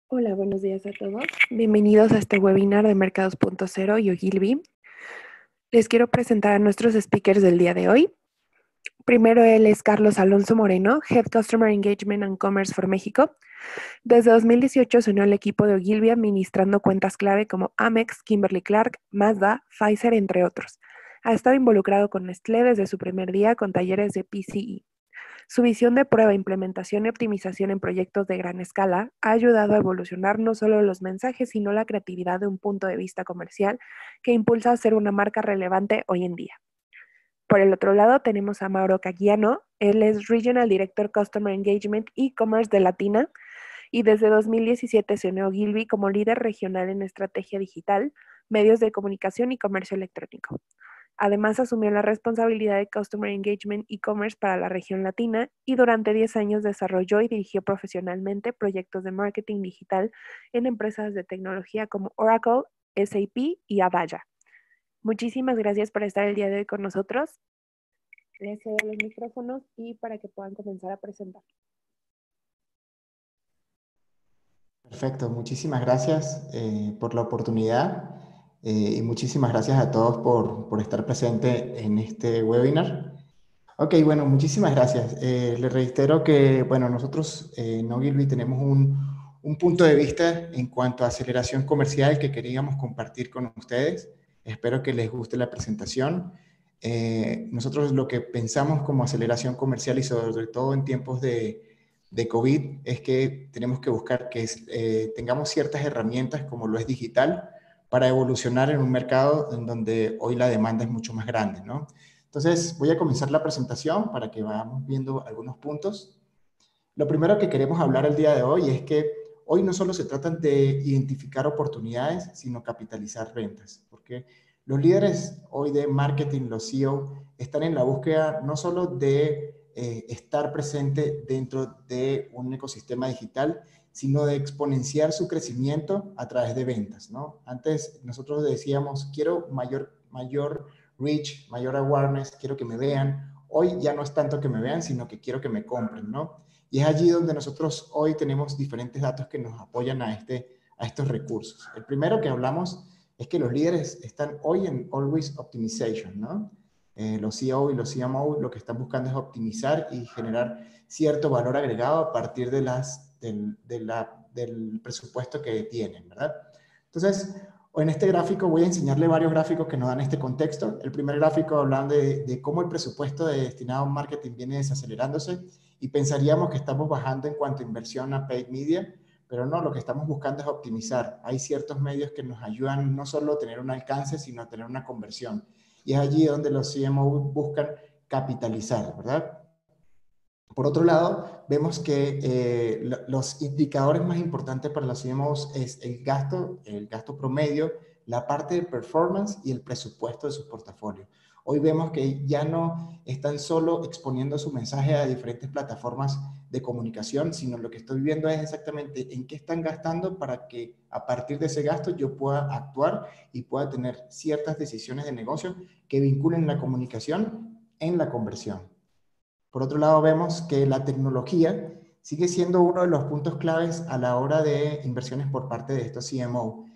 Hola, buenos días a todos. Bienvenidos a este webinar de Mercados.0 y Ogilvy. Les quiero presentar a nuestros speakers del día de hoy. Primero, él es Carlos Alonso Moreno, Head Customer Engagement and Commerce for México. Desde 2018 se unió al equipo de Ogilvy administrando cuentas clave como Amex, Kimberly-Clark, Mazda, Pfizer, entre otros. Ha estado involucrado con Nestlé desde su primer día con talleres de PCE. Su visión de prueba, implementación y optimización en proyectos de gran escala ha ayudado a evolucionar no solo los mensajes, sino la creatividad de un punto de vista comercial que impulsa a ser una marca relevante hoy en día. Por el otro lado tenemos a Mauro Caggiano. Él es Regional Director Customer Engagement e-commerce de Latina y desde 2017 se unió a Ogilvy como líder regional en estrategia digital, medios de comunicación y comercio electrónico. Además, asumió la responsabilidad de Customer Engagement e-commerce para la región latina y durante 10 años desarrolló y dirigió profesionalmente proyectos de marketing digital en empresas de tecnología como Oracle, SAP y Avaya. Muchísimas gracias por estar el día de hoy con nosotros. Les cedo los micrófonos y para que puedan comenzar a presentar. Perfecto, muchísimas gracias por la oportunidad y muchísimas gracias a todos por estar presente en este webinar. Ok, bueno, muchísimas gracias. Les reitero que, bueno, nosotros en Ogilvy tenemos un punto de vista en cuanto a aceleración comercial que queríamos compartir con ustedes. Espero que les guste la presentación. Nosotros lo que pensamos como aceleración comercial y sobre todo en tiempos de COVID es que tenemos que buscar que tengamos ciertas herramientas como lo es digital para evolucionar en un mercado en donde hoy la demanda es mucho más grande, ¿no? Entonces, voy a comenzar la presentación para que vayamos viendo algunos puntos. Lo primero que queremos hablar el día de hoy es que hoy no solo se trata de identificar oportunidades, sino capitalizar ventas, porque los líderes hoy de marketing, los CEO, están en la búsqueda no solo de estar presente dentro de un ecosistema digital, sino de exponenciar su crecimiento a través de ventas, ¿no? Antes nosotros decíamos, quiero mayor reach, mayor awareness, quiero que me vean. Hoy ya no es tanto que me vean, sino que quiero que me compren, ¿no? Y es allí donde nosotros hoy tenemos diferentes datos que nos apoyan a estos recursos. El primero que hablamos es que los líderes están hoy en Always Optimization, ¿no? Los CEO y los CMO lo que están buscando es optimizar y generar cierto valor agregado a partir del presupuesto que tienen, ¿verdad? Entonces, en este gráfico voy a enseñarle varios gráficos que nos dan este contexto. El primer gráfico hablando de cómo el presupuesto destinado a marketing viene desacelerándose y pensaríamos que estamos bajando en cuanto a inversión a paid media, pero no, lo que estamos buscando es optimizar. Hay ciertos medios que nos ayudan no solo a tener un alcance, sino a tener una conversión. Y es allí donde los CMO buscan capitalizar, ¿verdad? Por otro lado, vemos que los indicadores más importantes para los CMOs es el gasto promedio, la parte de performance y el presupuesto de su portafolio. Hoy vemos que ya no están solo exponiendo su mensaje a diferentes plataformas de comunicación, sino lo que estoy viendo es exactamente en qué están gastando para que a partir de ese gasto yo pueda actuar y pueda tener ciertas decisiones de negocio que vinculen la comunicación en la conversión. Por otro lado, vemos que la tecnología sigue siendo uno de los puntos claves a la hora de inversiones por parte de estos CMO.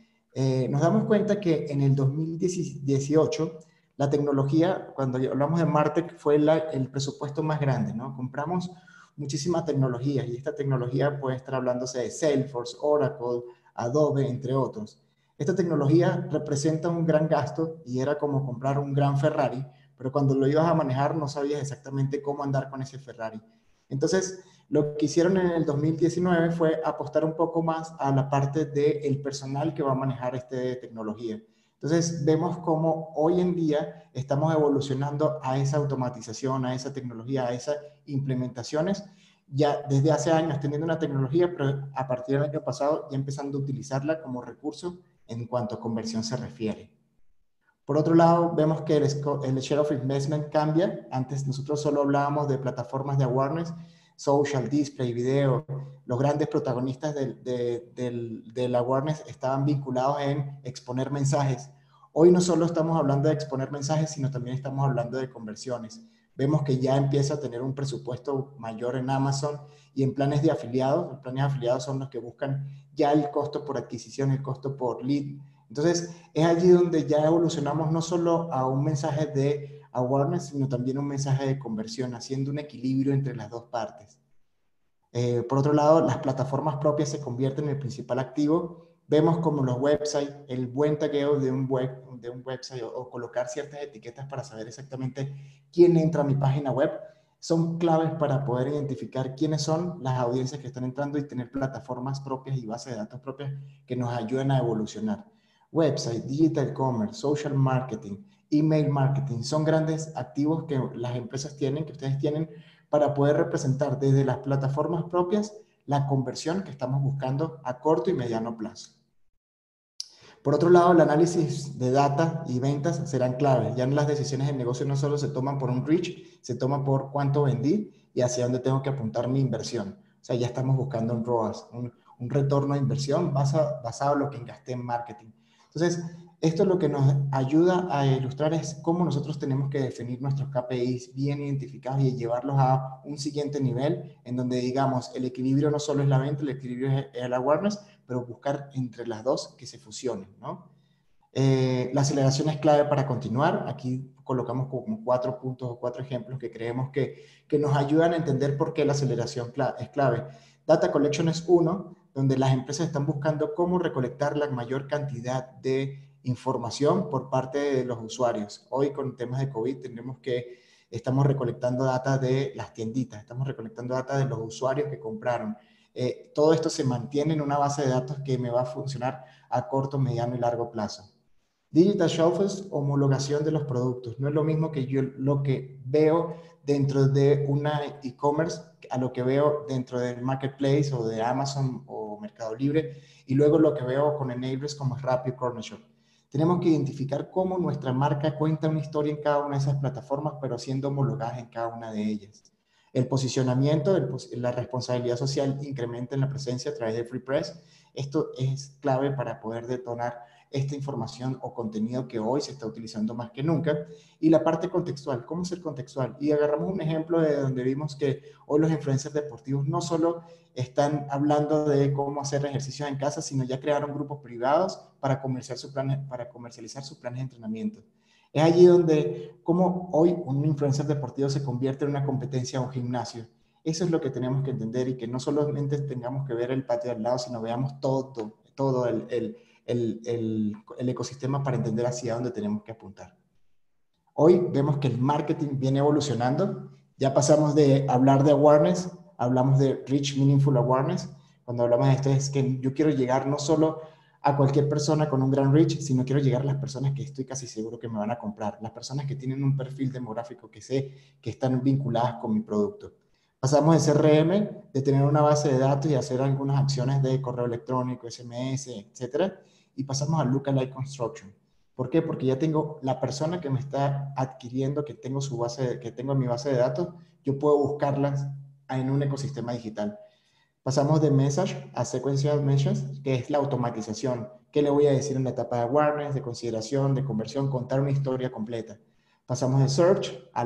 Nos damos cuenta que en el 2018, la tecnología, cuando hablamos de MarTech, fue el presupuesto más grande, ¿no? Compramos muchísima tecnología y esta tecnología puede estar hablándose de Salesforce, Oracle, Adobe, entre otros. Esta tecnología representa un gran gasto y era como comprar un gran Ferrari, pero cuando lo ibas a manejar no sabías exactamente cómo andar con ese Ferrari. Entonces, lo que hicieron en el 2019 fue apostar un poco más a la parte del personal que va a manejar esta tecnología. Entonces, vemos cómo hoy en día estamos evolucionando a esa automatización, a esa tecnología, a esas implementaciones, ya desde hace años teniendo una tecnología, pero a partir del año pasado ya empezando a utilizarla como recurso en cuanto a conversión se refiere. Por otro lado, vemos que el share of investment cambia. Antes nosotros solo hablábamos de plataformas de awareness, social, display, video. Los grandes protagonistas del awareness estaban vinculados en exponer mensajes. Hoy no solo estamos hablando de exponer mensajes, sino también estamos hablando de conversiones. Vemos que ya empieza a tener un presupuesto mayor en Amazon y en planes de afiliados. Los planes de afiliados son los que buscan ya el costo por adquisición, el costo por lead. Entonces, es allí donde ya evolucionamos no solo a un mensaje de awareness, sino también un mensaje de conversión, haciendo un equilibrio entre las dos partes. Por otro lado, las plataformas propias se convierten en el principal activo. Vemos como los websites, el buen tagueo de un website o colocar ciertas etiquetas para saber exactamente quién entra a mi página web, son claves para poder identificar quiénes son las audiencias que están entrando y tener plataformas propias y bases de datos propias que nos ayuden a evolucionar. Website, digital commerce, social marketing, email marketing, son grandes activos que las empresas tienen, que ustedes tienen, para poder representar desde las plataformas propias la conversión que estamos buscando a corto y mediano plazo. Por otro lado, el análisis de data y ventas serán clave. Ya en las decisiones de negocio no solo se toman por un reach, se toman por cuánto vendí y hacia dónde tengo que apuntar mi inversión. O sea, ya estamos buscando un ROAS, un retorno de inversión basado en lo que gasté en marketing. Entonces, esto lo que nos ayuda a ilustrar es cómo nosotros tenemos que definir nuestros KPIs bien identificados y llevarlos a un siguiente nivel en donde digamos el equilibrio no solo es la venta, el equilibrio es el awareness, pero buscar entre las dos que se fusionen, ¿no? La aceleración es clave para continuar. Aquí colocamos como 4 puntos o 4 ejemplos que creemos que nos ayudan a entender por qué la aceleración es clave. Data collection es uno, donde las empresas están buscando cómo recolectar la mayor cantidad de información por parte de los usuarios. Hoy con temas de COVID tenemos que estamos recolectando data de las tienditas, estamos recolectando data de los usuarios que compraron. Todo esto se mantiene en una base de datos que me va a funcionar a corto, mediano y largo plazo. Digital Shelf es homologación de los productos. No es lo mismo que yo lo que veo dentro de una e-commerce a lo que veo dentro del marketplace o de Amazon o Mercado Libre y luego lo que veo con enablers como Rappi o Corner Shop. Tenemos que identificar cómo nuestra marca cuenta una historia en cada una de esas plataformas, pero siendo homologadas en cada una de ellas. El posicionamiento, la responsabilidad social incrementa en la presencia a través de Free Press. Esto es clave para poder detonar esta información o contenido que hoy se está utilizando más que nunca. Y la parte contextual, ¿cómo ser contextual? Y agarramos un ejemplo de donde vimos que hoy los influencers deportivos no solo están hablando de cómo hacer ejercicios en casa, sino ya crearon grupos privados para comercializar sus planes de entrenamiento. Es allí donde, como hoy un influencer deportivo se convierte en una competencia o un gimnasio. Eso es lo que tenemos que entender y que no solamente tengamos que ver el patio al lado, sino veamos todo el ecosistema para entender hacia dónde tenemos que apuntar. Hoy vemos que el marketing viene evolucionando. Ya pasamos de hablar de awareness, hablamos de rich, meaningful awareness. Cuando hablamos de esto es que yo quiero llegar no solo a cualquier persona con un gran reach, sino quiero llegar a las personas que estoy casi seguro que me van a comprar, las personas que tienen un perfil demográfico que sé que están vinculadas con mi producto. Pasamos de CRM, de tener una base de datos y hacer algunas acciones de correo electrónico, SMS, etcétera, y pasamos a Lookalike Construction. ¿Por qué? Porque ya tengo la persona que me está adquiriendo, que tengo en mi base de datos, yo puedo buscarlas en un ecosistema digital. Pasamos de message a sequential messages, que es la automatización. ¿Qué le voy a decir en la etapa de awareness, de consideración, de conversión? Contar una historia completa. Pasamos de search a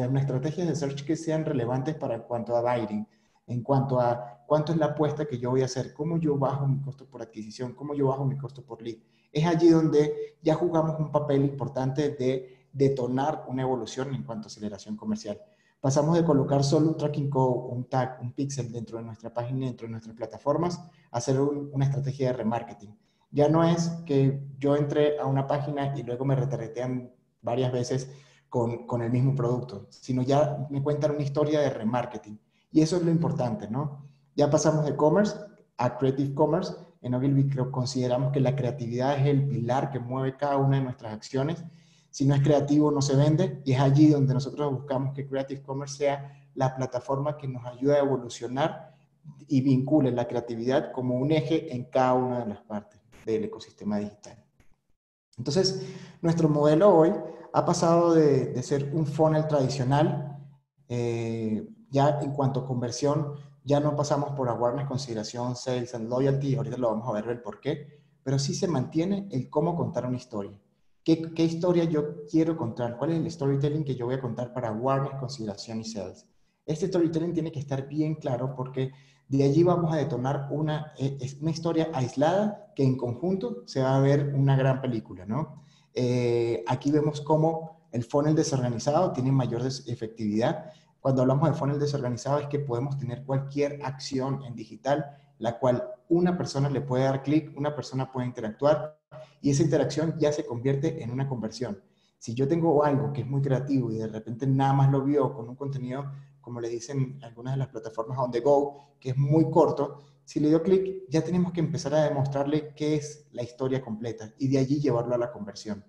una estrategia de search que sean relevantes para en cuanto a buying, en cuanto a cuánto es la apuesta que yo voy a hacer, cómo yo bajo mi costo por adquisición, cómo yo bajo mi costo por lead. Es allí donde ya jugamos un papel importante de detonar una evolución en cuanto a aceleración comercial. Pasamos de colocar solo un tracking code, un tag, un pixel dentro de nuestra página, dentro de nuestras plataformas, a hacer una estrategia de remarketing. Ya no es que yo entre a una página y luego me retargetean varias veces con el mismo producto, sino ya me cuentan una historia de remarketing. Y eso es lo importante, ¿no? Ya pasamos de commerce a creative commerce. En Ogilvy consideramos que la creatividad es el pilar que mueve cada una de nuestras acciones. Si no es creativo, no se vende, y es allí donde nosotros buscamos que Creative Commerce sea la plataforma que nos ayude a evolucionar y vincule la creatividad como un eje en cada una de las partes del ecosistema digital. Entonces, nuestro modelo hoy ha pasado de ser un funnel tradicional, ya en cuanto a conversión, ya no pasamos por awareness, consideración, sales and loyalty, ahorita lo vamos a ver el por qué, pero sí se mantiene el cómo contar una historia. ¿Qué historia yo quiero contar? ¿Cuál es el storytelling que yo voy a contar para awareness, consideración y sales? Este storytelling tiene que estar bien claro porque de allí vamos a detonar es una historia aislada que en conjunto se va a ver una gran película, ¿no? Aquí vemos cómo el funnel desorganizado tiene mayor efectividad. Cuando hablamos de funnel desorganizado es que podemos tener cualquier acción en digital, la cual una persona le puede dar clic, una persona puede interactuar y esa interacción ya se convierte en una conversión. Si yo tengo algo que es muy creativo y de repente nada más lo vio con un contenido, como le dicen algunas de las plataformas on the go, que es muy corto, si le dio clic, ya tenemos que empezar a demostrarle qué es la historia completa y de allí llevarlo a la conversión.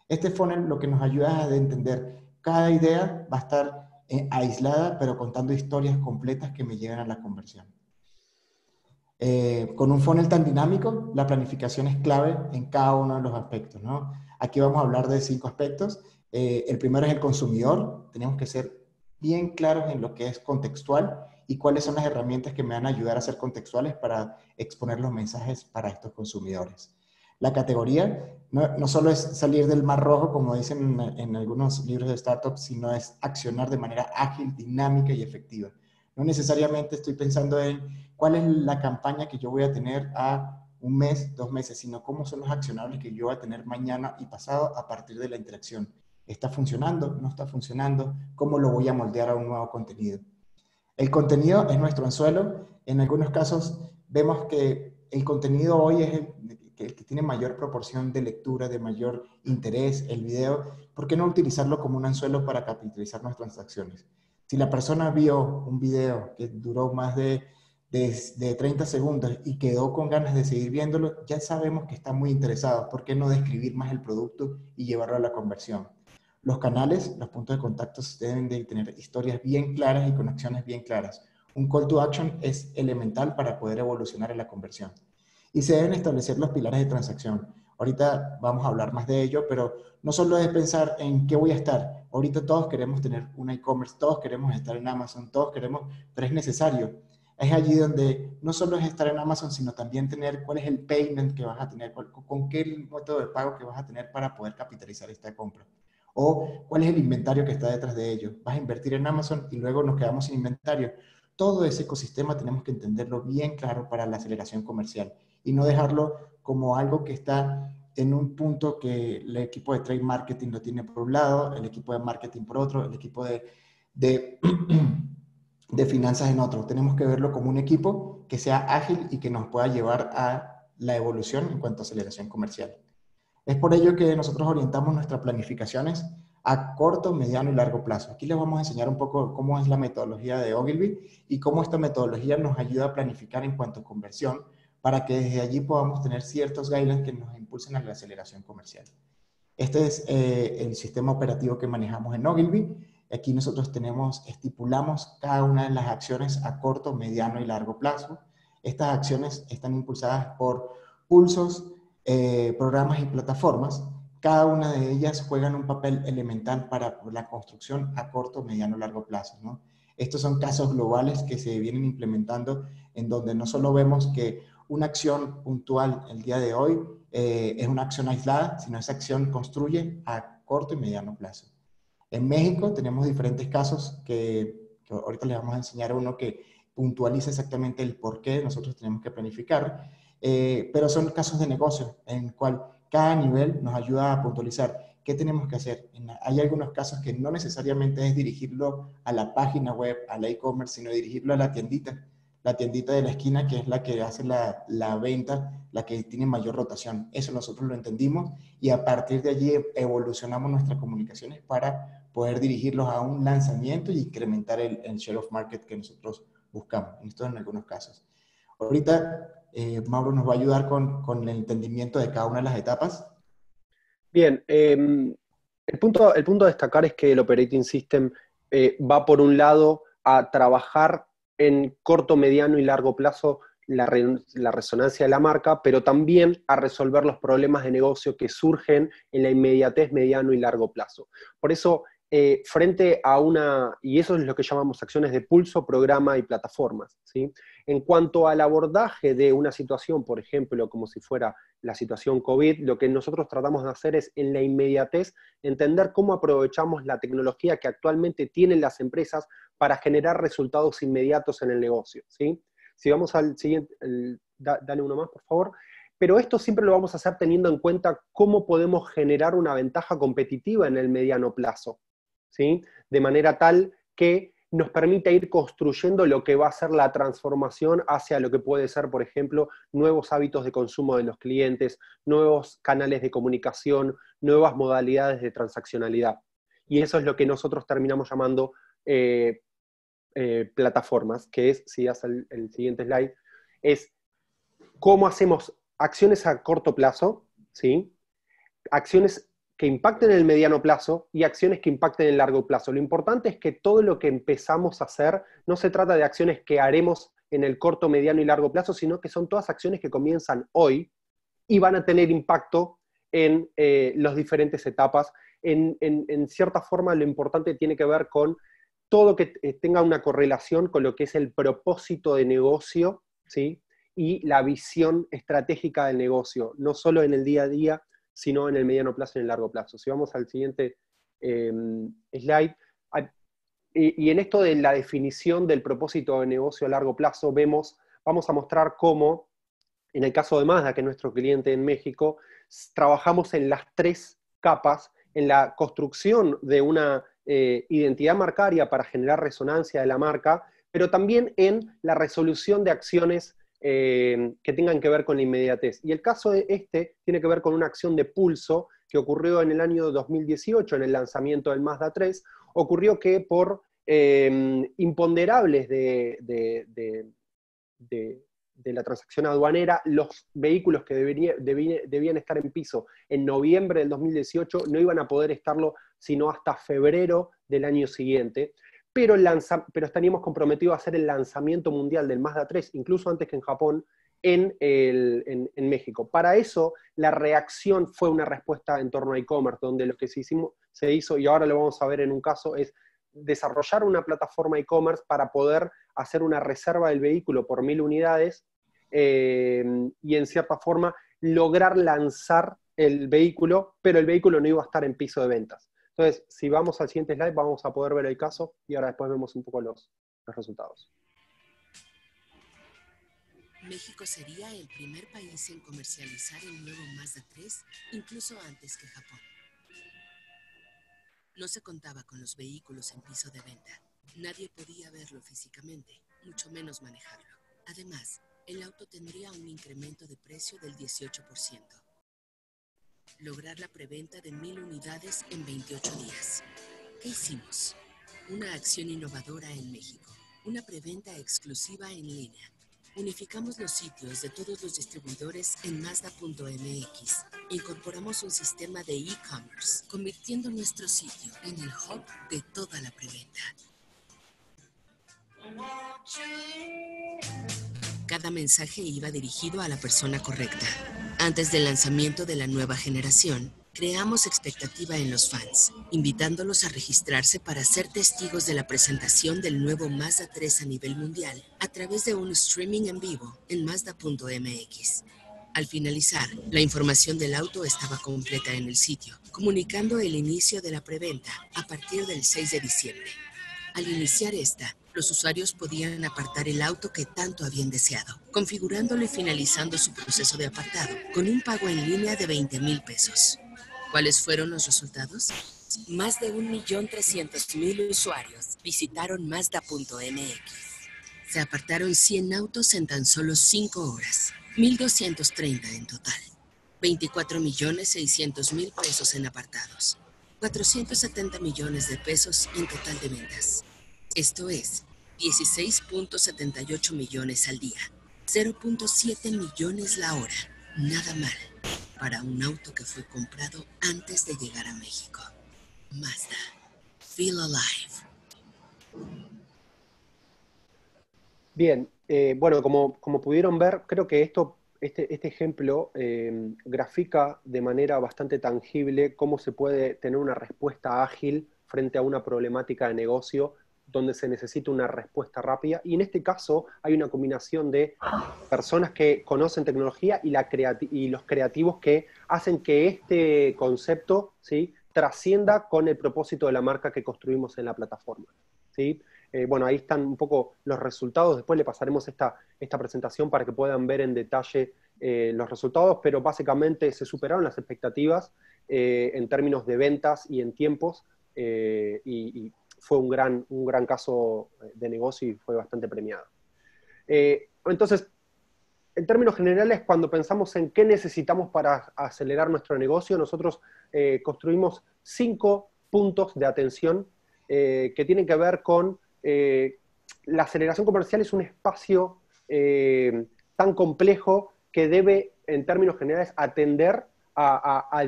Este funnel lo que nos ayuda a entender cada idea va a estar aislada, pero contando historias completas que me lleven a la conversión. Con un funnel tan dinámico, la planificación es clave en cada uno de los aspectos, ¿no? Aquí vamos a hablar de 5 aspectos. El primero es el consumidor. Tenemos que ser bien claros en lo que es contextual y cuáles son las herramientas que me van a ayudar a ser contextuales para exponer los mensajes para estos consumidores. La categoría no solo es salir del mar rojo, como dicen en algunos libros de startups, sino es accionar de manera ágil, dinámica y efectiva. No necesariamente estoy pensando en cuál es la campaña que yo voy a tener a un mes, 2 meses, sino cómo son los accionables que yo voy a tener mañana y pasado a partir de la interacción. ¿Está funcionando? ¿No está funcionando? ¿Cómo lo voy a moldear a un nuevo contenido? El contenido es nuestro anzuelo. En algunos casos vemos que el contenido hoy es el que tiene mayor proporción de lectura, de mayor interés, el video. ¿Por qué no utilizarlo como un anzuelo para capitalizar nuestras transacciones? Si la persona vio un video que duró más de 30 segundos y quedó con ganas de seguir viéndolo, ya sabemos que está muy interesado. ¿Por qué no describir más el producto y llevarlo a la conversión? Los canales, los puntos de contacto deben de tener historias bien claras y conexiones bien claras. Un call to action es elemental para poder evolucionar en la conversión. Y se deben establecer los pilares de transacción. Ahorita vamos a hablar más de ello, pero no solo es pensar en qué voy a estar. Ahorita todos queremos tener un e-commerce, todos queremos estar en Amazon, todos queremos, pero es necesario. Es allí donde no solo es estar en Amazon, sino también tener cuál es el payment que vas a tener, con qué método de pago que vas a tener para poder capitalizar esta compra. O cuál es el inventario que está detrás de ello. Vas a invertir en Amazon y luego nos quedamos sin inventario. Todo ese ecosistema tenemos que entenderlo bien claro para la aceleración comercial y no dejarlo como algo que está en un punto que el equipo de trade marketing lo tiene por un lado, el equipo de marketing por otro, el equipo de, de finanzas en otro. Tenemos que verlo como un equipo que sea ágil y que nos pueda llevar a la evolución en cuanto a aceleración comercial. Es por ello que nosotros orientamos nuestras planificaciones a corto, mediano y largo plazo. Aquí les vamos a enseñar un poco cómo es la metodología de Ogilvy y cómo esta metodología nos ayuda a planificar en cuanto a conversión para que desde allí podamos tener ciertos guidelines que nos impulsen a la aceleración comercial. Este es el sistema operativo que manejamos en Ogilvy. Aquí nosotros estipulamos cada una de las acciones a corto, mediano y largo plazo. Estas acciones están impulsadas por pulsos, programas y plataformas. Cada una de ellas juegan un papel elemental para la construcción a corto, mediano y largo plazo, ¿no? Estos son casos globales que se vienen implementando en donde no solo vemos que una acción puntual el día de hoy es una acción aislada, sino esa acción construye a corto y mediano plazo. En México tenemos diferentes casos que ahorita les vamos a enseñar uno que puntualiza exactamente el por qué nosotros tenemos que planificar, pero son casos de negocio en el cual cada nivel nos ayuda a puntualizar qué tenemos que hacer. Hay algunos casos que no necesariamente es dirigirlo a la página web, al e-commerce, sino dirigirlo a la tiendita de la esquina, que es la que hace la venta, la que tiene mayor rotación. Eso nosotros lo entendimos y a partir de allí evolucionamos nuestras comunicaciones para poder dirigirlos a un lanzamiento y incrementar el share of market que nosotros buscamos. Esto en algunos casos. Ahorita Mauro nos va a ayudar con el entendimiento de cada una de las etapas. Bien, el punto a destacar es que el Operating System va por un lado a trabajar en corto, mediano y largo plazo la resonancia de la marca, pero también a resolver los problemas de negocio que surgen en la inmediatez mediano y largo plazo. Por eso frente a y eso es lo que llamamos acciones de pulso, programa y plataformas, ¿sí? En cuanto al abordaje de una situación, por ejemplo, como si fuera la situación COVID, lo que nosotros tratamos de hacer es, en la inmediatez, entender cómo aprovechamos la tecnología que actualmente tienen las empresas para generar resultados inmediatos en el negocio, ¿sí? Si vamos al siguiente, dale uno más, por favor. Pero esto siempre lo vamos a hacer teniendo en cuenta cómo podemos generar una ventaja competitiva en el mediano plazo, ¿sí? De manera tal que nos permita ir construyendo lo que va a ser la transformación hacia lo que puede ser, por ejemplo, nuevos hábitos de consumo de los clientes, nuevos canales de comunicación, nuevas modalidades de transaccionalidad. Y eso es lo que nosotros terminamos llamando plataformas, que es, si das el siguiente slide, es cómo hacemos acciones a corto plazo, ¿sí? Acciones que impacten en el mediano plazo y acciones que impacten en el largo plazo. Lo importante es que todo lo que empezamos a hacer no se trata de acciones que haremos en el corto, mediano y largo plazo, sino que son todas acciones que comienzan hoy y van a tener impacto en las diferentes etapas. En cierta forma, lo importante tiene que ver con todo que tenga una correlación con lo que es el propósito de negocio, ¿sí? Y la visión estratégica del negocio, no solo en el día a día, sino en el mediano plazo y en el largo plazo. Si vamos al siguiente slide, y en esto de la definición del propósito de negocio a largo plazo, vamos a mostrar cómo, en el caso de Mazda, que es nuestro cliente en México, trabajamos en las 3 capas, en la construcción de una identidad marcaria para generar resonancia de la marca, pero también en la resolución de acciones que tengan que ver con la inmediatez. Y el caso de tiene que ver con una acción de pulso que ocurrió en el año 2018, en el lanzamiento del Mazda 3, ocurrió que por imponderables de la transacción aduanera, los vehículos que debían estar en piso en noviembre del 2018 no iban a poder estarlo sino hasta febrero del año siguiente, pero estaríamos comprometidos a hacer el lanzamiento mundial del Mazda 3, incluso antes que en Japón, en México. Para eso, la reacción fue una respuesta en torno a e-commerce, donde lo que se hizo, y ahora lo vamos a ver en un caso, es desarrollar una plataforma e-commerce para poder hacer una reserva del vehículo por 1000 unidades y en cierta forma lograr lanzar el vehículo, pero el vehículo no iba a estar en piso de ventas. Entonces, si vamos al siguiente slide, vamos a poder ver el caso y ahora después vemos un poco los resultados. México sería el primer país en comercializar el nuevo Mazda 3, incluso antes que Japón. No se contaba con los vehículos en piso de venta. Nadie podía verlo físicamente, mucho menos manejarlo. Además, el auto tendría un incremento de precio del 18%. Lograr la preventa de 1000 unidades en 28 días. ¿Qué hicimos? Una acción innovadora en México. Una preventa exclusiva en línea. Unificamos los sitios de todos los distribuidores en Mazda.mx. Incorporamos un sistema de e-commerce, convirtiendo nuestro sitio en el hub de toda la preventa. Cada mensaje iba dirigido a la persona correcta. Antes del lanzamiento de la nueva generación, creamos expectativa en los fans, invitándolos a registrarse para ser testigos de la presentación del nuevo Mazda 3 a nivel mundial a través de un streaming en vivo en Mazda.mx. Al finalizar, la información del auto estaba completa en el sitio, comunicando el inicio de la preventa a partir del 6 de diciembre. Al iniciar esta, los usuarios podían apartar el auto que tanto habían deseado, configurándolo y finalizando su proceso de apartado con un pago en línea de 20,000 pesos. ¿Cuáles fueron los resultados? Más de 1,300,000 usuarios visitaron Mazda.mx. Se apartaron 100 autos en tan solo 5 horas, 1,230 en total. 24,600,000 pesos en apartados. 470 millones de pesos en total de ventas. Esto es 16.78 millones al día, 0.7 millones la hora. Nada mal para un auto que fue comprado antes de llegar a México. Mazda. Feel alive. Bien, bueno, como pudieron ver, creo que este ejemplo grafica de manera bastante tangible cómo se puede tener una respuesta ágil frente a una problemática de negocio donde se necesita una respuesta rápida. Y en este caso hay una combinación de personas que conocen tecnología y los creativos que hacen que este concepto, ¿sí?, trascienda con el propósito de la marca que construimos en la plataforma, ¿sí? Bueno, ahí están un poco los resultados. Después le pasaremos esta presentación para que puedan ver en detalle los resultados, pero básicamente se superaron las expectativas en términos de ventas y en tiempos, y fue un gran caso de negocio y fue bastante premiado. Entonces, en términos generales, cuando pensamos en qué necesitamos para acelerar nuestro negocio, nosotros construimos 5 puntos de atención que tienen que ver con la aceleración comercial. Es un espacio tan complejo que debe, en términos generales, atender a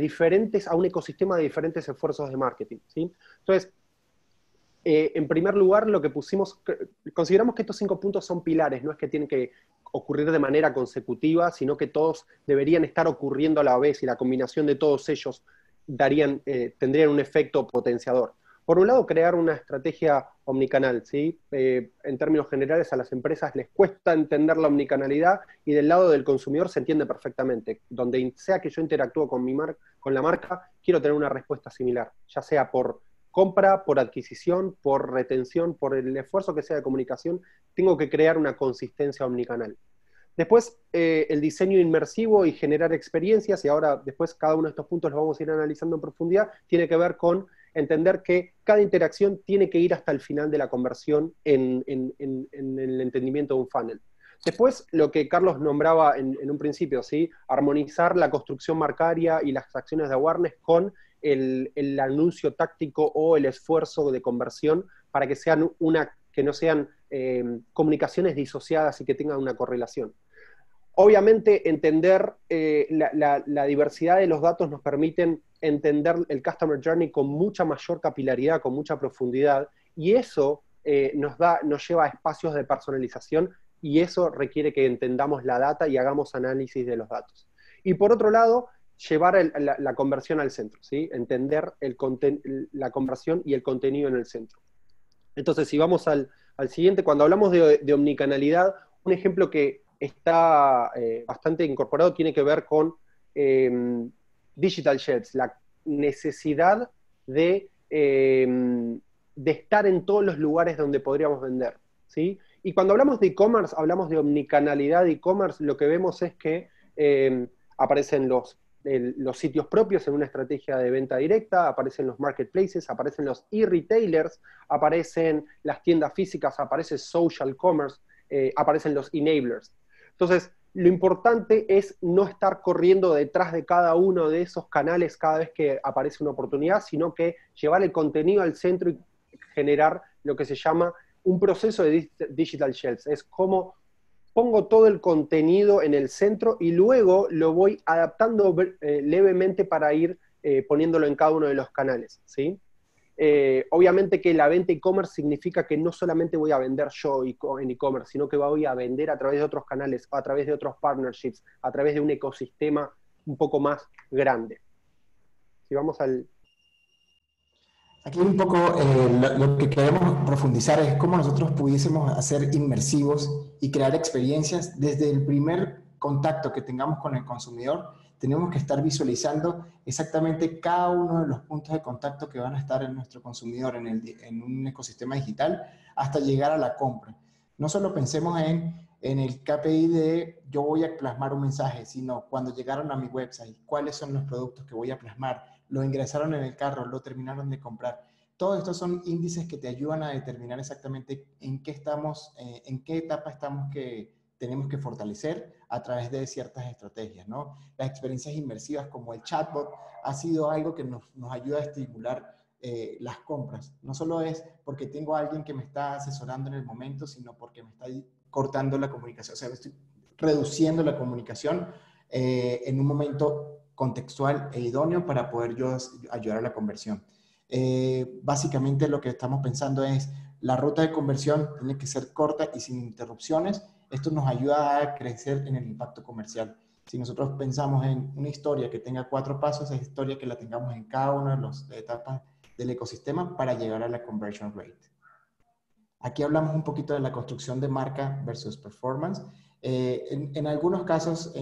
un ecosistema de diferentes esfuerzos de marketing, ¿sí? Entonces, en primer lugar, lo que consideramos que estos 5 puntos son pilares, no es que tienen que ocurrir de manera consecutiva, sino que todos deberían estar ocurriendo a la vez y la combinación de todos ellos tendrían un efecto potenciador. Por un lado, crear una estrategia omnicanal, ¿sí? En términos generales, a las empresas les cuesta entender la omnicanalidad y del lado del consumidor se entiende perfectamente. Donde sea que yo interactúo con la marca, quiero tener una respuesta similar, ya sea por compra, por adquisición, por retención, por el esfuerzo que sea de comunicación, tengo que crear una consistencia omnicanal. Después, el diseño inmersivo y generar experiencias, y ahora después cada uno de estos puntos los vamos a ir analizando en profundidad, tiene que ver con entender que cada interacción tiene que ir hasta el final de la conversión en el entendimiento de un funnel. Después, lo que Carlos nombraba en un principio, ¿sí? Armonizar la construcción marcaria y las acciones de awareness con el anuncio táctico o el esfuerzo de conversión para que que no sean comunicaciones disociadas y que tengan una correlación. Obviamente, entender la diversidad de los datos nos permiten entender el Customer Journey con mucha mayor capilaridad, con mucha profundidad, y eso nos lleva a espacios de personalización, y eso requiere que entendamos la data y hagamos análisis de los datos. Y por otro lado, llevar la conversión al centro, ¿sí? Entender la conversión y el contenido en el centro. Entonces, si vamos al siguiente, cuando hablamos de omnicanalidad, un ejemplo que está bastante incorporado tiene que ver con digital shelves, la necesidad de estar en todos los lugares donde podríamos vender, ¿sí? Y cuando hablamos de e-commerce, hablamos de omnicanalidad de e-commerce, lo que vemos es que aparecen los sitios propios en una estrategia de venta directa, aparecen los marketplaces, aparecen los e-retailers, aparecen las tiendas físicas, aparece social commerce, aparecen los enablers. Entonces, lo importante es no estar corriendo detrás de cada uno de esos canales cada vez que aparece una oportunidad, sino que llevar el contenido al centro y generar lo que se llama un proceso de digital shelves. Es como pongo todo el contenido en el centro y luego lo voy adaptando levemente para ir poniéndolo en cada uno de los canales, ¿sí? Obviamente que la venta e-commerce significa que no solamente voy a vender yo en e-commerce, sino que voy a vender a través de otros canales, a través de otros partnerships, a través de un ecosistema un poco más grande. Si vamos al... Aquí un poco lo que queremos profundizar es cómo nosotros pudiésemos hacer inmersivos y crear experiencias desde el primer contacto que tengamos con el consumidor. Tenemos que estar visualizando exactamente cada uno de los puntos de contacto que van a estar en nuestro consumidor en un ecosistema digital hasta llegar a la compra. No solo pensemos en el KPI de yo voy a plasmar un mensaje, sino cuando llegaron a mi website, cuáles son los productos que voy a plasmar, lo ingresaron en el carro, lo terminaron de comprar. Todos estos son índices que te ayudan a determinar exactamente en qué etapa estamos que tenemos que fortalecer a través de ciertas estrategias, ¿no? Las experiencias inmersivas como el chatbot ha sido algo que nos ayuda a estimular las compras. No solo es porque tengo a alguien que me está asesorando en el momento, sino porque me está cortando la comunicación, o sea, estoy reduciendo la comunicación en un momento contextual e idóneo para poder yo ayudar a la conversión. Básicamente lo que estamos pensando es la ruta de conversión tiene que ser corta y sin interrupciones. Esto nos ayuda a crecer en el impacto comercial. Si nosotros pensamos en una historia que tenga 4 pasos, esa historia que la tengamos en cada una de las etapas del ecosistema para llegar a la conversion rate. Aquí hablamos un poquito de la construcción de marca versus performance. En algunos casos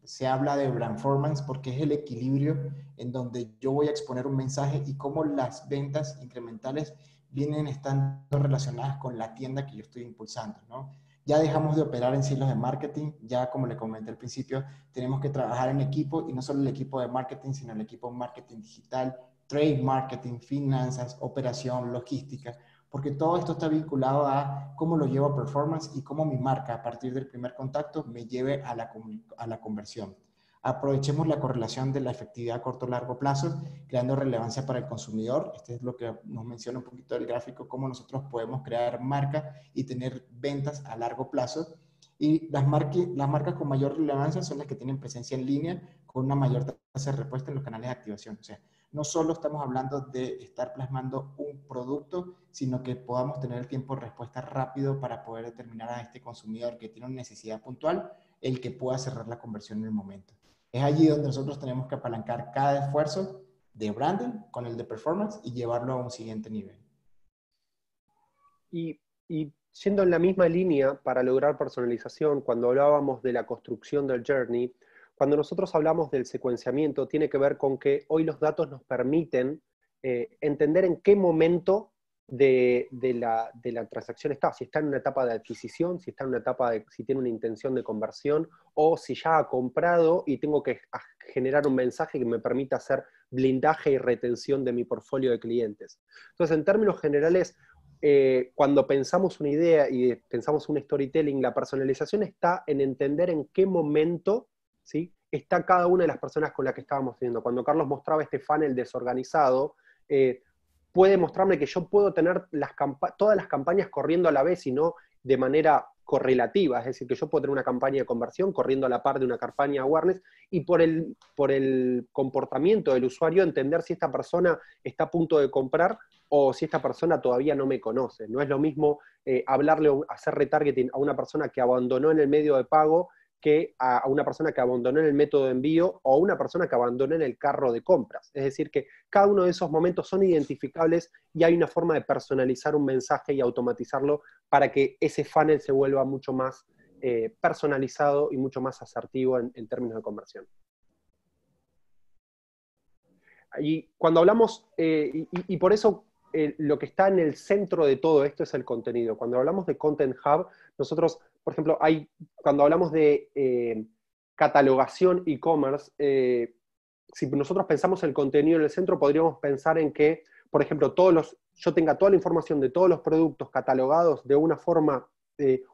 se habla de brandformance porque es el equilibrio en donde yo voy a exponer un mensaje y cómo las ventas incrementales vienen estando relacionadas con la tienda que yo estoy impulsando, ¿no? Ya dejamos de operar en silos de marketing, ya como le comenté al principio, tenemos que trabajar en equipo y no solo el equipo de marketing, sino el equipo de marketing digital, trade marketing, finanzas, operación, logística, porque todo esto está vinculado a cómo lo llevo a performance y cómo mi marca a partir del primer contacto me lleve a la conversión. Aprovechemos la correlación de la efectividad a corto o largo plazo, creando relevancia para el consumidor. Este es lo que nos menciona un poquito del gráfico, cómo nosotros podemos crear marca y tener ventas a largo plazo. Y las marcas con mayor relevancia son las que tienen presencia en línea con una mayor tasa de respuesta en los canales de activación. O sea, no solo estamos hablando de estar plasmando un producto, sino que podamos tener el tiempo de respuesta rápido para poder determinar a este consumidor que tiene una necesidad puntual, el que pueda cerrar la conversión en el momento. Es allí donde nosotros tenemos que apalancar cada esfuerzo de branding con el de performance y llevarlo a un siguiente nivel. Y siendo en la misma línea para lograr personalización, cuando hablábamos de la construcción del journey, cuando nosotros hablamos del secuenciamiento, tiene que ver con que hoy los datos nos permiten entender en qué momento de la transacción está, si está en una etapa de adquisición, si está en una etapa si tiene una intención de conversión, o si ya ha comprado y tengo que generar un mensaje que me permita hacer blindaje y retención de mi portfolio de clientes. Entonces, en términos generales, cuando pensamos una idea y pensamos un storytelling, la personalización está en entender en qué momento, ¿sí?, está cada una de las personas con las que estábamos teniendo. Cuando Carlos mostraba este funnel desorganizado, puede mostrarme que yo puedo tener todas las campañas corriendo a la vez y no de manera correlativa, es decir, que yo puedo tener una campaña de conversión corriendo a la par de una campaña de awareness y por el comportamiento del usuario entender si esta persona está a punto de comprar o si esta persona todavía no me conoce. No es lo mismo hablarle o hacer retargeting a una persona que abandonó en el medio de pago que a una persona que abandonó en el método de envío o a una persona que abandonó en el carro de compras. Es decir, que cada uno de esos momentos son identificables y hay una forma de personalizar un mensaje y automatizarlo para que ese funnel se vuelva mucho más personalizado y mucho más asertivo en términos de conversión. Y cuando hablamos, y por eso lo que está en el centro de todo esto es el contenido. Cuando hablamos de Content Hub, nosotros, por ejemplo, cuando hablamos de catalogación e-commerce, si nosotros pensamos el contenido en el centro, podríamos pensar en que, por ejemplo, yo tenga toda la información de todos los productos catalogados de una forma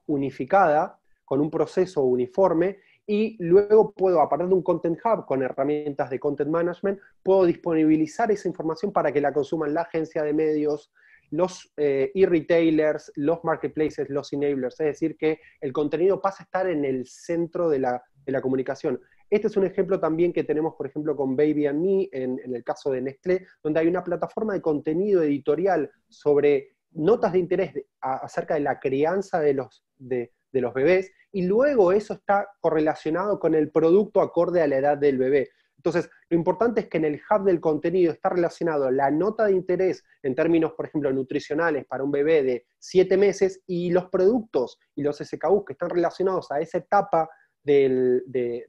unificada, con un proceso uniforme, y luego puedo, a partir de un Content Hub, con herramientas de Content Management, puedo disponibilizar esa información para que la consuman la agencia de medios, los e-retailers, los marketplaces, los enablers. Es decir, que el contenido pasa a estar en el centro de la comunicación. Este es un ejemplo también que tenemos, por ejemplo, con Baby and Me, en el caso de Nestlé, donde hay una plataforma de contenido editorial sobre notas de interés acerca de la crianza de los bebés, y luego eso está correlacionado con el producto acorde a la edad del bebé. Entonces, lo importante es que en el hub del contenido está relacionado la nota de interés en términos, por ejemplo, nutricionales para un bebé de 7 meses y los productos y los SKUs que están relacionados a esa etapa de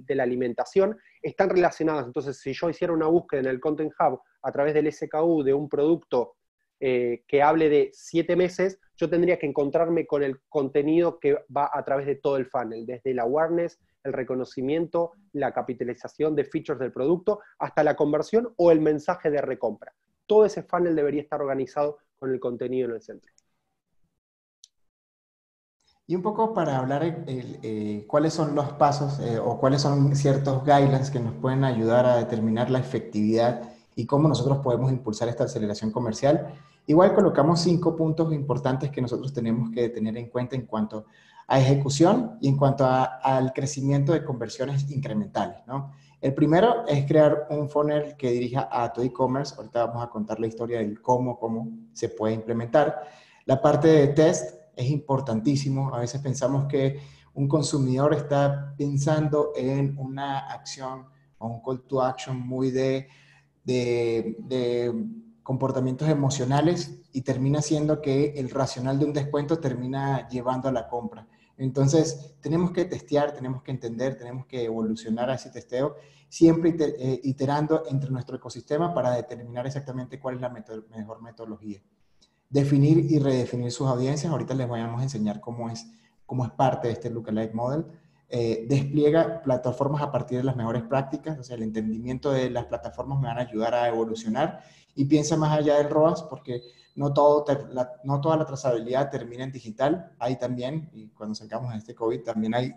la alimentación están relacionados. Entonces, si yo hiciera una búsqueda en el Content Hub a través del SKU de un producto que hable de 7 meses, yo tendría que encontrarme con el contenido que va a través de todo el funnel, desde el awareness, el reconocimiento, la capitalización de features del producto, hasta la conversión o el mensaje de recompra. Todo ese funnel debería estar organizado con el contenido en el centro. Y un poco para hablar cuáles son los pasos o cuáles son ciertos guidelines que nos pueden ayudar a determinar la efectividad y cómo nosotros podemos impulsar esta aceleración comercial. Igual colocamos 5 puntos importantes que nosotros tenemos que tener en cuenta en cuanto a ejecución y en cuanto al crecimiento de conversiones incrementales, ¿no? El primero es crear un funnel que dirija a tu e-commerce. Ahorita vamos a contar la historia del cómo se puede implementar. La parte de test es importantísimo. A veces pensamos que un consumidor está pensando en una acción o un call to action muy de comportamientos emocionales y termina siendo que el racional de un descuento termina llevando a la compra. Entonces, tenemos que testear, tenemos que entender, tenemos que evolucionar a ese testeo, siempre iterando entre nuestro ecosistema para determinar exactamente cuál es la mejor metodología. Definir y redefinir sus audiencias. Ahorita les vamos a enseñar cómo es parte de este Lookalike Model. Despliega plataformas a partir de las mejores prácticas, o sea, el entendimiento de las plataformas me van a ayudar a evolucionar, y piensa más allá del ROAS, porque no toda la trazabilidad termina en digital. Hay también, y cuando sacamos este COVID, también hay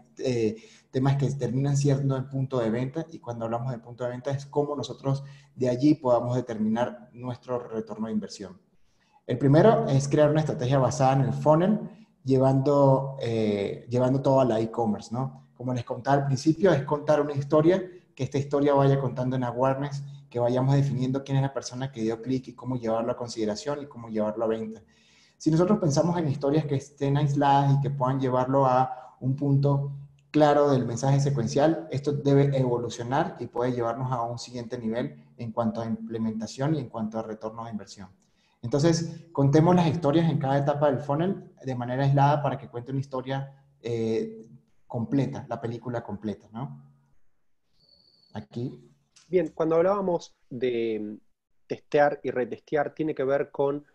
temas que terminan siendo el punto de venta, y cuando hablamos de punto de venta es cómo nosotros de allí podamos determinar nuestro retorno de inversión. El primero es crear una estrategia basada en el funnel, llevando todo a la e-commerce, ¿no? Como les contaba al principio, es contar una historia, que esta historia vaya contando en awareness, que vayamos definiendo quién es la persona que dio clic y cómo llevarlo a consideración y cómo llevarlo a venta. Si nosotros pensamos en historias que estén aisladas y que puedan llevarlo a un punto claro del mensaje secuencial, esto debe evolucionar y puede llevarnos a un siguiente nivel en cuanto a implementación y en cuanto a retorno de inversión. Entonces, contemos las historias en cada etapa del funnel de manera aislada para que cuente una historia completa, la película completa, ¿no? Aquí. Bien, cuando hablábamos de testear y retestear, tiene que ver con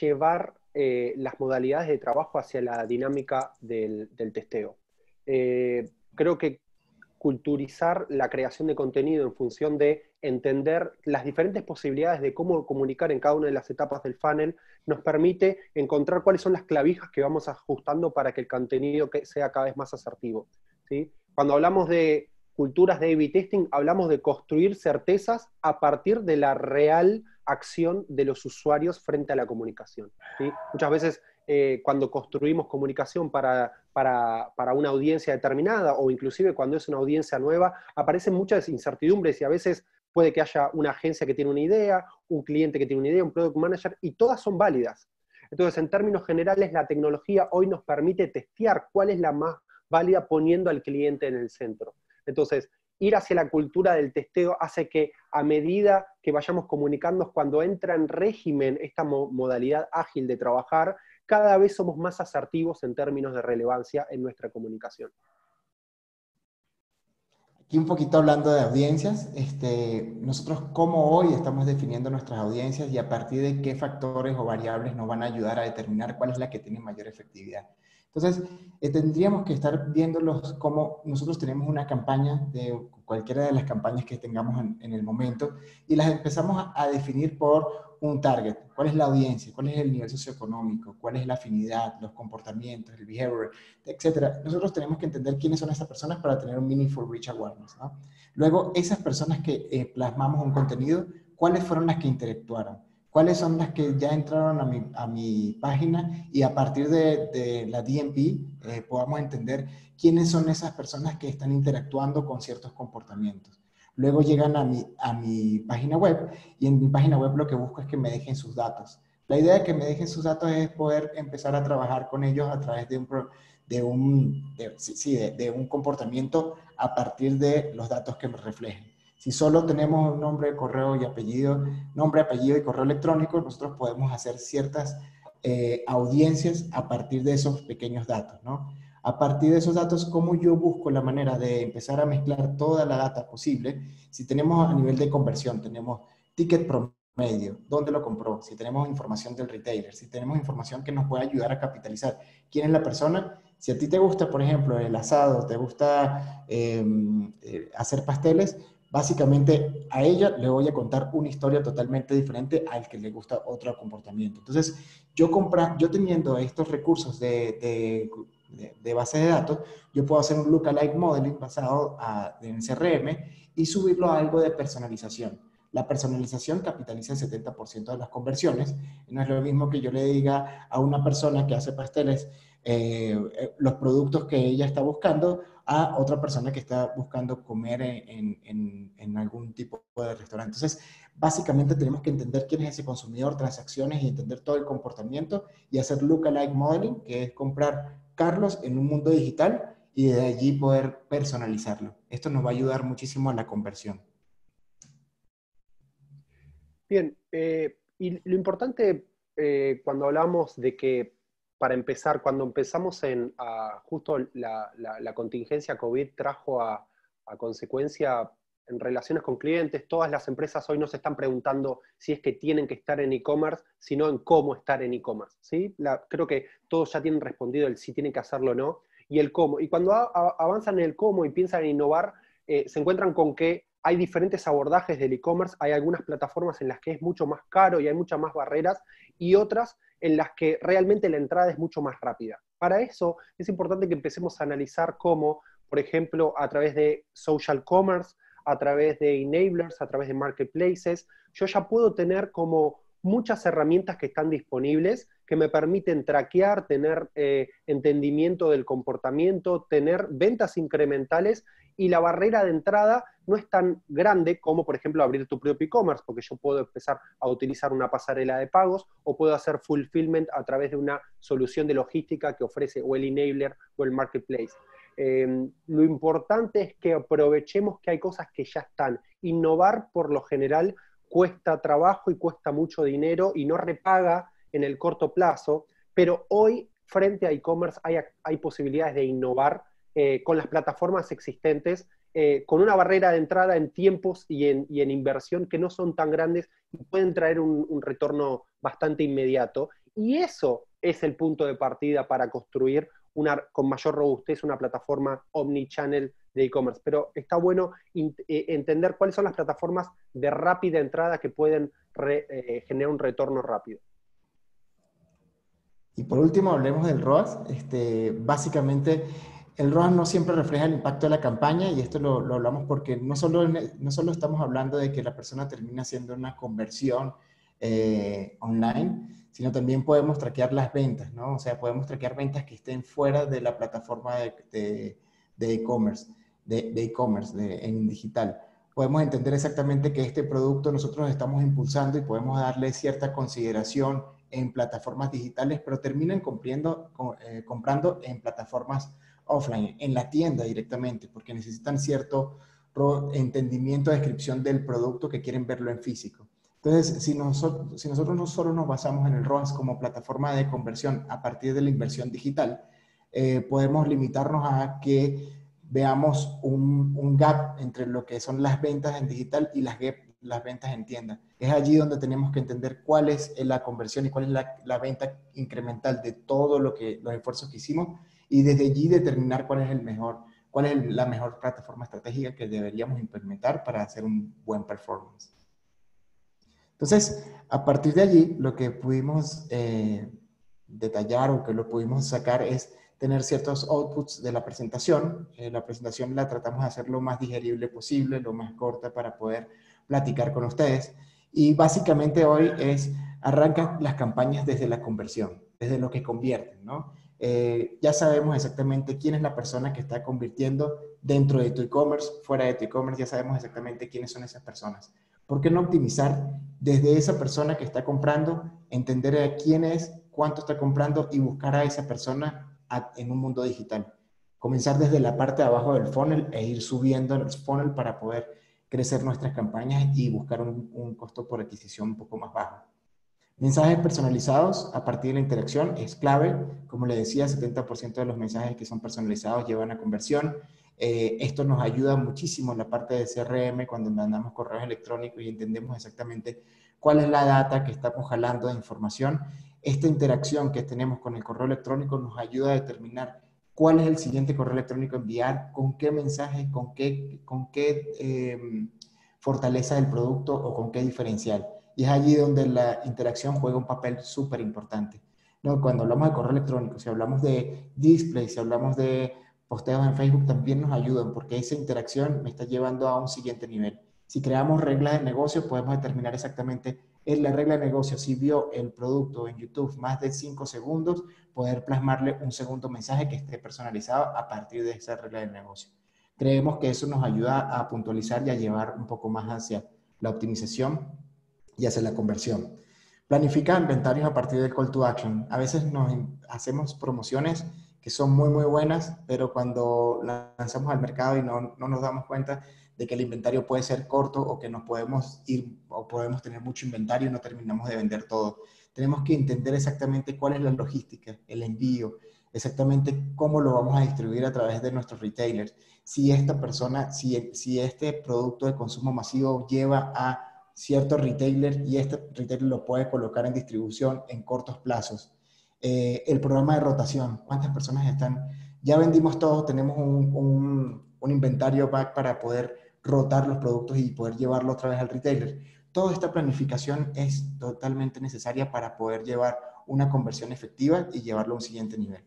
llevar las modalidades de trabajo hacia la dinámica del testeo. Creo que culturizar la creación de contenido en función de entender las diferentes posibilidades de cómo comunicar en cada una de las etapas del funnel nos permite encontrar cuáles son las clavijas que vamos ajustando para que el contenido sea cada vez más asertivo, ¿sí? Cuando hablamos de culturas de A/B testing, hablamos de construir certezas a partir de la real acción de los usuarios frente a la comunicación, ¿sí? Muchas veces cuando construimos comunicación para una audiencia determinada, o inclusive cuando es una audiencia nueva, aparecen muchas incertidumbres, y a veces puede que haya una agencia que tiene una idea, un cliente que tiene una idea, un product manager, y todas son válidas. Entonces, en términos generales, la tecnología hoy nos permite testear cuál es la más válida poniendo al cliente en el centro. Entonces, ir hacia la cultura del testeo hace que a medida que vayamos comunicando, cuando entra en régimen esta modalidad ágil de trabajar, cada vez somos más asertivos en términos de relevancia en nuestra comunicación. Aquí un poquito hablando de audiencias, nosotros cómo hoy estamos definiendo nuestras audiencias y a partir de qué factores o variables nos van a ayudar a determinar cuál es la que tiene mayor efectividad. Entonces, tendríamos que estar viéndolos como nosotros tenemos una campaña de cualquiera de las campañas que tengamos en el momento, y las empezamos a definir por un target. ¿Cuál es la audiencia? ¿Cuál es el nivel socioeconómico? ¿Cuál es la afinidad, los comportamientos, el behavior, etcétera? Nosotros tenemos que entender quiénes son esas personas para tener un meaningful reach awareness, ¿no? Luego, esas personas que plasmamos un contenido, ¿cuáles fueron las que interactuaron? ¿Cuáles son las que ya entraron a mi página? Y a partir de la DMP podamos entender quiénes son esas personas que están interactuando con ciertos comportamientos. Luego llegan a mi página web, y en mi página web lo que busco es que me dejen sus datos. La idea de que me dejen sus datos es poder empezar a trabajar con ellos a través de un comportamiento a partir de los datos que me reflejen. Si solo tenemos un nombre, correo y apellido, nombre, apellido y correo electrónico, nosotros podemos hacer ciertas audiencias a partir de esos pequeños datos, ¿no? A partir de esos datos, ¿cómo yo busco la manera de empezar a mezclar toda la data posible? Si tenemos a nivel de conversión, tenemos ticket promedio, dónde lo compró, si tenemos información del retailer, si tenemos información que nos puede ayudar a capitalizar quién es la persona. Si a ti te gusta, por ejemplo, el asado, te gusta hacer pasteles, básicamente a ella le voy a contar una historia totalmente diferente al que le gusta otro comportamiento. Entonces, yo teniendo estos recursos de base de datos, yo puedo hacer un lookalike modeling basado en CRM y subirlo a algo de personalización. La personalización capitaliza el 70% de las conversiones. No es lo mismo que yo le diga a una persona que hace pasteles los productos que ella está buscando a otra persona que está buscando comer en algún tipo de restaurante. Entonces, básicamente tenemos que entender quién es ese consumidor, transacciones, y entender todo el comportamiento y hacer lookalike modeling, que es comprar Carlos en un mundo digital y de allí poder personalizarlo. Esto nos va a ayudar muchísimo a la conversión. Bien, Y lo importante cuando hablamos de que, para empezar, cuando empezamos justo la contingencia COVID trajo a consecuencia en relaciones con clientes, todas las empresas hoy no se están preguntando si es que tienen que estar en e-commerce, sino en cómo estar en e-commerce, ¿sí? Creo que todos ya tienen respondido el si tienen que hacerlo o no, y el cómo. Y cuando avanzan en el cómo y piensan en innovar, se encuentran con que hay diferentes abordajes del e-commerce, hay algunas plataformas en las que es mucho más caro y hay muchas más barreras, y otras en las que realmente la entrada es mucho más rápida. Para eso es importante que empecemos a analizar cómo, por ejemplo, a través de social commerce, a través de enablers, a través de marketplaces, yo ya puedo tener como muchas herramientas que están disponibles que me permiten traquear, tener entendimiento del comportamiento, tener ventas incrementales, y la barrera de entrada no es tan grande como, por ejemplo, abrir tu propio e-commerce, porque yo puedo empezar a utilizar una pasarela de pagos o puedo hacer fulfillment a través de una solución de logística que ofrece o el enabler o el marketplace. Lo importante es que aprovechemos que hay cosas que ya están. Innovar, por lo general, cuesta trabajo y cuesta mucho dinero y no repaga en el corto plazo, pero hoy, frente a e-commerce, hay posibilidades de innovar con las plataformas existentes, con una barrera de entrada en tiempos y en inversión que no son tan grandes y pueden traer un retorno bastante inmediato. Y eso es el punto de partida para construir con mayor robustez una plataforma omnichannel de e-commerce. Pero está bueno entender cuáles son las plataformas de rápida entrada que pueden generar un retorno rápido. Y por último, hablemos del ROAS. Básicamente, el ROAS no siempre refleja el impacto de la campaña, y esto lo hablamos porque no solo estamos hablando de que la persona termina haciendo una conversión online, sino también podemos traquear las ventas, ¿no? O sea, podemos traquear ventas que estén fuera de la plataforma de e-commerce, en digital. Podemos entender exactamente que este producto nosotros estamos impulsando y podemos darle cierta consideración en plataformas digitales, pero terminan comprando en plataformas offline, en la tienda directamente, porque necesitan cierto entendimiento, descripción del producto que quieren verlo en físico. Entonces, si nosotros no solo nos basamos en el ROAS como plataforma de conversión a partir de la inversión digital, podemos limitarnos a que veamos un gap entre lo que son las ventas en digital y las ventas en tienda. Es allí donde tenemos que entender cuál es la conversión y cuál es la venta incremental de todos los esfuerzos que hicimos, y desde allí determinar cuál es la mejor plataforma estratégica que deberíamos implementar para hacer un buen performance. Entonces, a partir de allí, lo que pudimos detallar o que lo pudimos sacar es tener ciertos outputs de la presentación. La presentación la tratamos de hacer lo más digerible posible, lo más corta para poder platicar con ustedes. Y básicamente hoy arrancan las campañas desde la conversión, desde lo que convierten, ¿no? Ya sabemos exactamente quién es la persona que está convirtiendo dentro de tu e-commerce, fuera de tu e-commerce, ya sabemos exactamente quiénes son esas personas. ¿Por qué no optimizar desde esa persona que está comprando, entender a quién es, cuánto está comprando y buscar a esa persona en un mundo digital? Comenzar desde la parte de abajo del funnel e ir subiendo el funnel para poder crecer nuestras campañas y buscar un costo por adquisición un poco más bajo. Mensajes personalizados a partir de la interacción es clave. Como le decía, 70% de los mensajes que son personalizados llevan a conversión. Esto nos ayuda muchísimo en la parte de CRM cuando mandamos correos electrónicos y entendemos exactamente cuál es la data que estamos jalando de información. Esta interacción que tenemos con el correo electrónico nos ayuda a determinar cuál es el siguiente correo electrónico a enviar, con qué mensaje, con qué fortaleza del producto o con qué diferencial. Y es allí donde la interacción juega un papel súper importante, ¿no? Cuando hablamos de correo electrónico, si hablamos de display, si hablamos de posteos en Facebook, también nos ayudan porque esa interacción me está llevando a un siguiente nivel. Si creamos reglas de negocio, podemos determinar exactamente en la regla de negocio, si vio el producto en YouTube más de 5 segundos, poder plasmarle un segundo mensaje que esté personalizado a partir de esa regla de negocio. Creemos que eso nos ayuda a puntualizar y a llevar un poco más hacia la optimización y hacia la conversión. Planifica inventarios a partir del call to action. A veces hacemos promociones que son muy, muy buenas, pero cuando lanzamos al mercado y no nos damos cuenta de que el inventario puede ser corto o que nos podemos ir o podemos tener mucho inventario y no terminamos de vender todo. Tenemos que entender exactamente cuál es la logística, el envío, exactamente cómo lo vamos a distribuir a través de nuestros retailers. Si esta persona, si este producto de consumo masivo lleva a cierto retailer y este retailer lo puede colocar en distribución en cortos plazos. El programa de rotación, ¿cuántas personas están? Ya vendimos todo, tenemos un inventario back para poder rotar los productos y poder llevarlo otra vez al retailer. Toda esta planificación es totalmente necesaria para poder llevar una conversión efectiva y llevarlo a un siguiente nivel.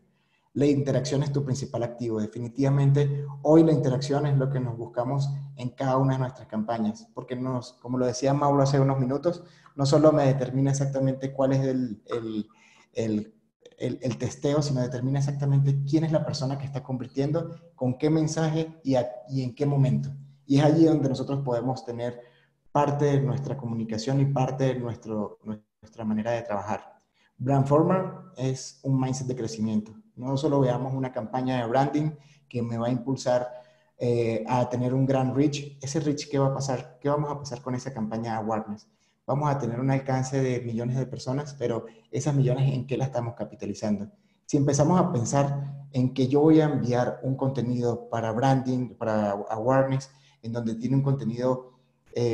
La interacción es tu principal activo. Definitivamente, hoy la interacción es lo que nos buscamos en cada una de nuestras campañas, porque como lo decía Mauro hace unos minutos, no solo me determina exactamente cuál es el testeo, sino determina exactamente quién es la persona que está convirtiendo, con qué mensaje y en qué momento. Y es allí donde nosotros podemos tener parte de nuestra comunicación y parte de nuestra manera de trabajar. Brandformer es un mindset de crecimiento. No solo veamos una campaña de branding que me va a impulsar a tener un gran reach. Ese reach, ¿qué va a pasar? ¿Qué vamos a pasar con esa campaña de awareness? Vamos a tener un alcance de millones de personas, pero esas millones, ¿en qué la estamos capitalizando? Si empezamos a pensar en que yo voy a enviar un contenido para branding, para awareness, en donde tiene un contenido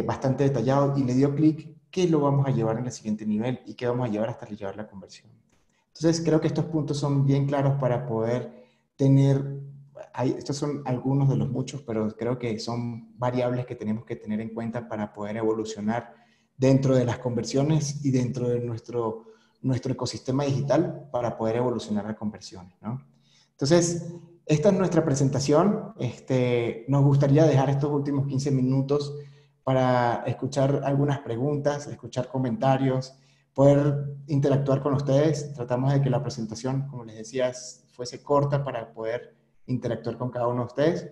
bastante detallado y le dio clic, ¿qué lo vamos a llevar en el siguiente nivel y qué vamos a llevar hasta llevar la conversión? Entonces, creo que estos puntos son bien claros para poder tener, estos son algunos de los muchos, pero creo que son variables que tenemos que tener en cuenta para poder evolucionar dentro de las conversiones y dentro de nuestro ecosistema digital para poder evolucionar las conversiones, ¿no? Entonces, esta es nuestra presentación. Nos gustaría dejar estos últimos 15 minutos para escuchar algunas preguntas, escuchar comentarios, poder interactuar con ustedes. Tratamos de que la presentación, como les decía, fuese corta para poder interactuar con cada uno de ustedes.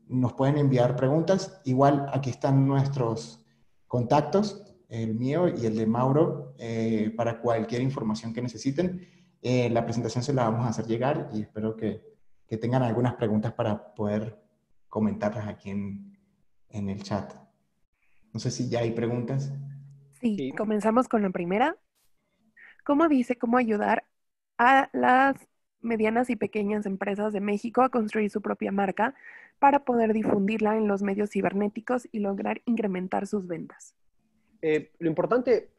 Nos pueden enviar preguntas. Igual aquí están nuestros contactos, el mío y el de Mauro, para cualquier información que necesiten. La presentación se la vamos a hacer llegar y espero que tengan algunas preguntas para poder comentarlas aquí en el chat. No sé si ya hay preguntas. Sí, comenzamos con la primera. ¿Cómo dice cómo ayudar a las medianas y pequeñas empresas de México a construir su propia marca para poder difundirla en los medios cibernéticos y lograr incrementar sus ventas? Lo importante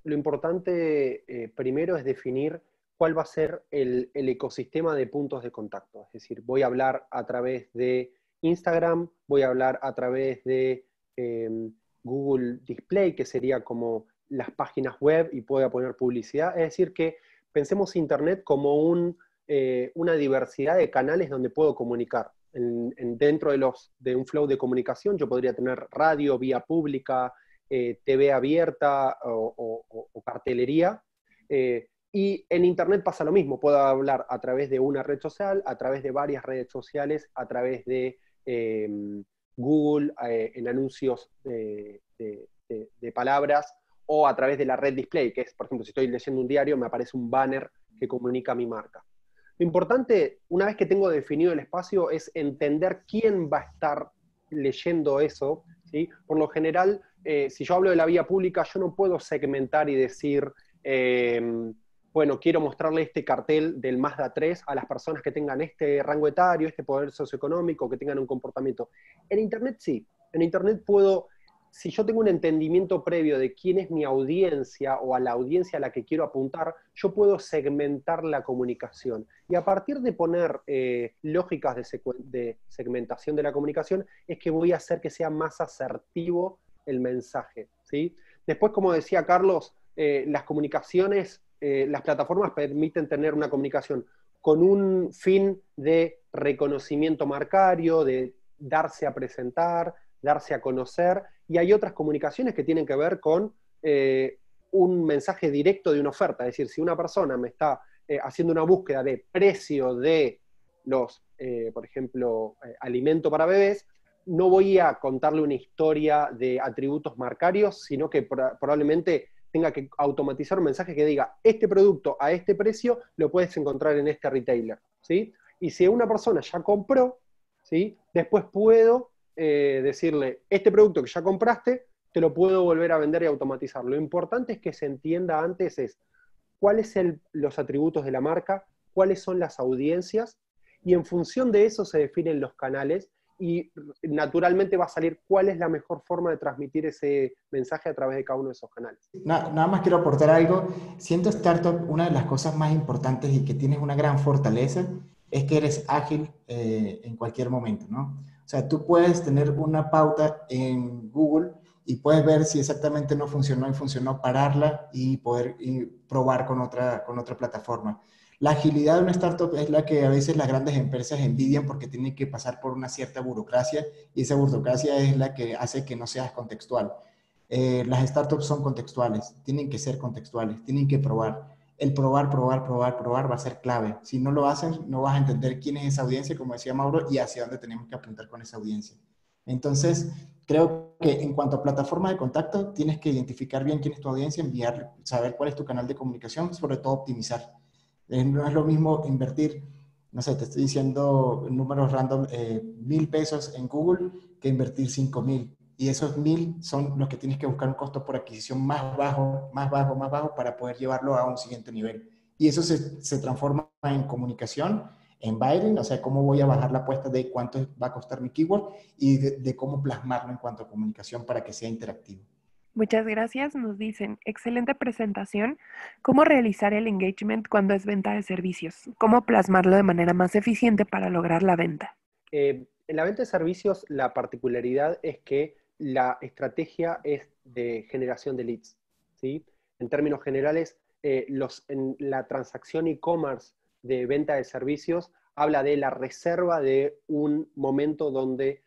primero es definir cuál va a ser el ecosistema de puntos de contacto. Es decir, voy a hablar a través de Instagram, voy a hablar a través de Google Display, que sería como las páginas web y pueda poner publicidad. Es decir, que pensemos Internet como una diversidad de canales donde puedo comunicar. Dentro de un flow de comunicación yo podría tener radio, vía pública, TV abierta o cartelería. Y en Internet pasa lo mismo, puedo hablar a través de una red social, a través de varias redes sociales, a través de Google, en anuncios de palabras, o a través de la red display, que es, por ejemplo, si estoy leyendo un diario, me aparece un banner que comunica mi marca. Lo importante, una vez que tengo definido el espacio, es entender quién va a estar leyendo eso, ¿sí? Por lo general, si yo hablo de la vía pública, yo no puedo segmentar y decir, bueno, quiero mostrarle este cartel del Mazda 3 a las personas que tengan este rango etario, este poder socioeconómico, que tengan un comportamiento. En Internet sí. En Internet puedo, si yo tengo un entendimiento previo de quién es mi audiencia o a la audiencia a la que quiero apuntar, yo puedo segmentar la comunicación. Y a partir de poner lógicas de segmentación de la comunicación, es que voy a hacer que sea más asertivo el mensaje, ¿sí? Después, como decía Carlos, las comunicaciones, las plataformas permiten tener una comunicación con un fin de reconocimiento marcario, de darse a presentar, darse a conocer, y hay otras comunicaciones que tienen que ver con un mensaje directo de una oferta. Es decir, si una persona me está haciendo una búsqueda de precio de los, por ejemplo, alimento para bebés, no voy a contarle una historia de atributos marcarios, sino que probablemente tenga que automatizar un mensaje que diga, este producto a este precio lo puedes encontrar en este retailer, ¿sí? Y si una persona ya compró, ¿sí? Después puedo decirle, este producto que ya compraste, te lo puedo volver a vender y automatizar. Lo importante es que se entienda antes cuáles son los atributos de la marca, cuáles son las audiencias, y en función de eso se definen los canales, y naturalmente va a salir cuál es la mejor forma de transmitir ese mensaje a través de cada uno de esos canales. Nada más quiero aportar algo. Siento startup, una de las cosas más importantes y que tienes una gran fortaleza es que eres ágil en cualquier momento, ¿no? O sea, tú puedes tener una pauta en Google y puedes ver si exactamente no funcionó y funcionó, pararla y poder probar con otra plataforma. La agilidad de una startup es la que a veces las grandes empresas envidian porque tienen que pasar por una cierta burocracia y esa burocracia es la que hace que no seas contextual. Las startups son contextuales, tienen que ser contextuales, tienen que probar. El probar, probar, probar, probar va a ser clave. Si no lo hacen, no vas a entender quién es esa audiencia, como decía Mauro, y hacia dónde tenemos que apuntar con esa audiencia. Entonces, creo que en cuanto a plataforma de contacto, tienes que identificar bien quién es tu audiencia, enviar, saber cuál es tu canal de comunicación, sobre todo optimizar. No es lo mismo invertir, no sé, te estoy diciendo números random, 1,000 pesos en Google que invertir 5,000. Y esos 1,000 son los que tienes que buscar un costo por adquisición más bajo, más bajo, más bajo para poder llevarlo a un siguiente nivel. Y eso se transforma en comunicación, en buying, o sea, cómo voy a bajar la apuesta de cuánto va a costar mi keyword y de cómo plasmarlo en cuanto a comunicación para que sea interactivo. Muchas gracias. Nos dicen, excelente presentación. ¿Cómo realizar el engagement cuando es venta de servicios? ¿Cómo plasmarlo de manera más eficiente para lograr la venta? En la venta de servicios, la particularidad es que la estrategia es de generación de leads, ¿sí? En términos generales, en la transacción e-commerce de venta de servicios habla de la reserva de un momento donde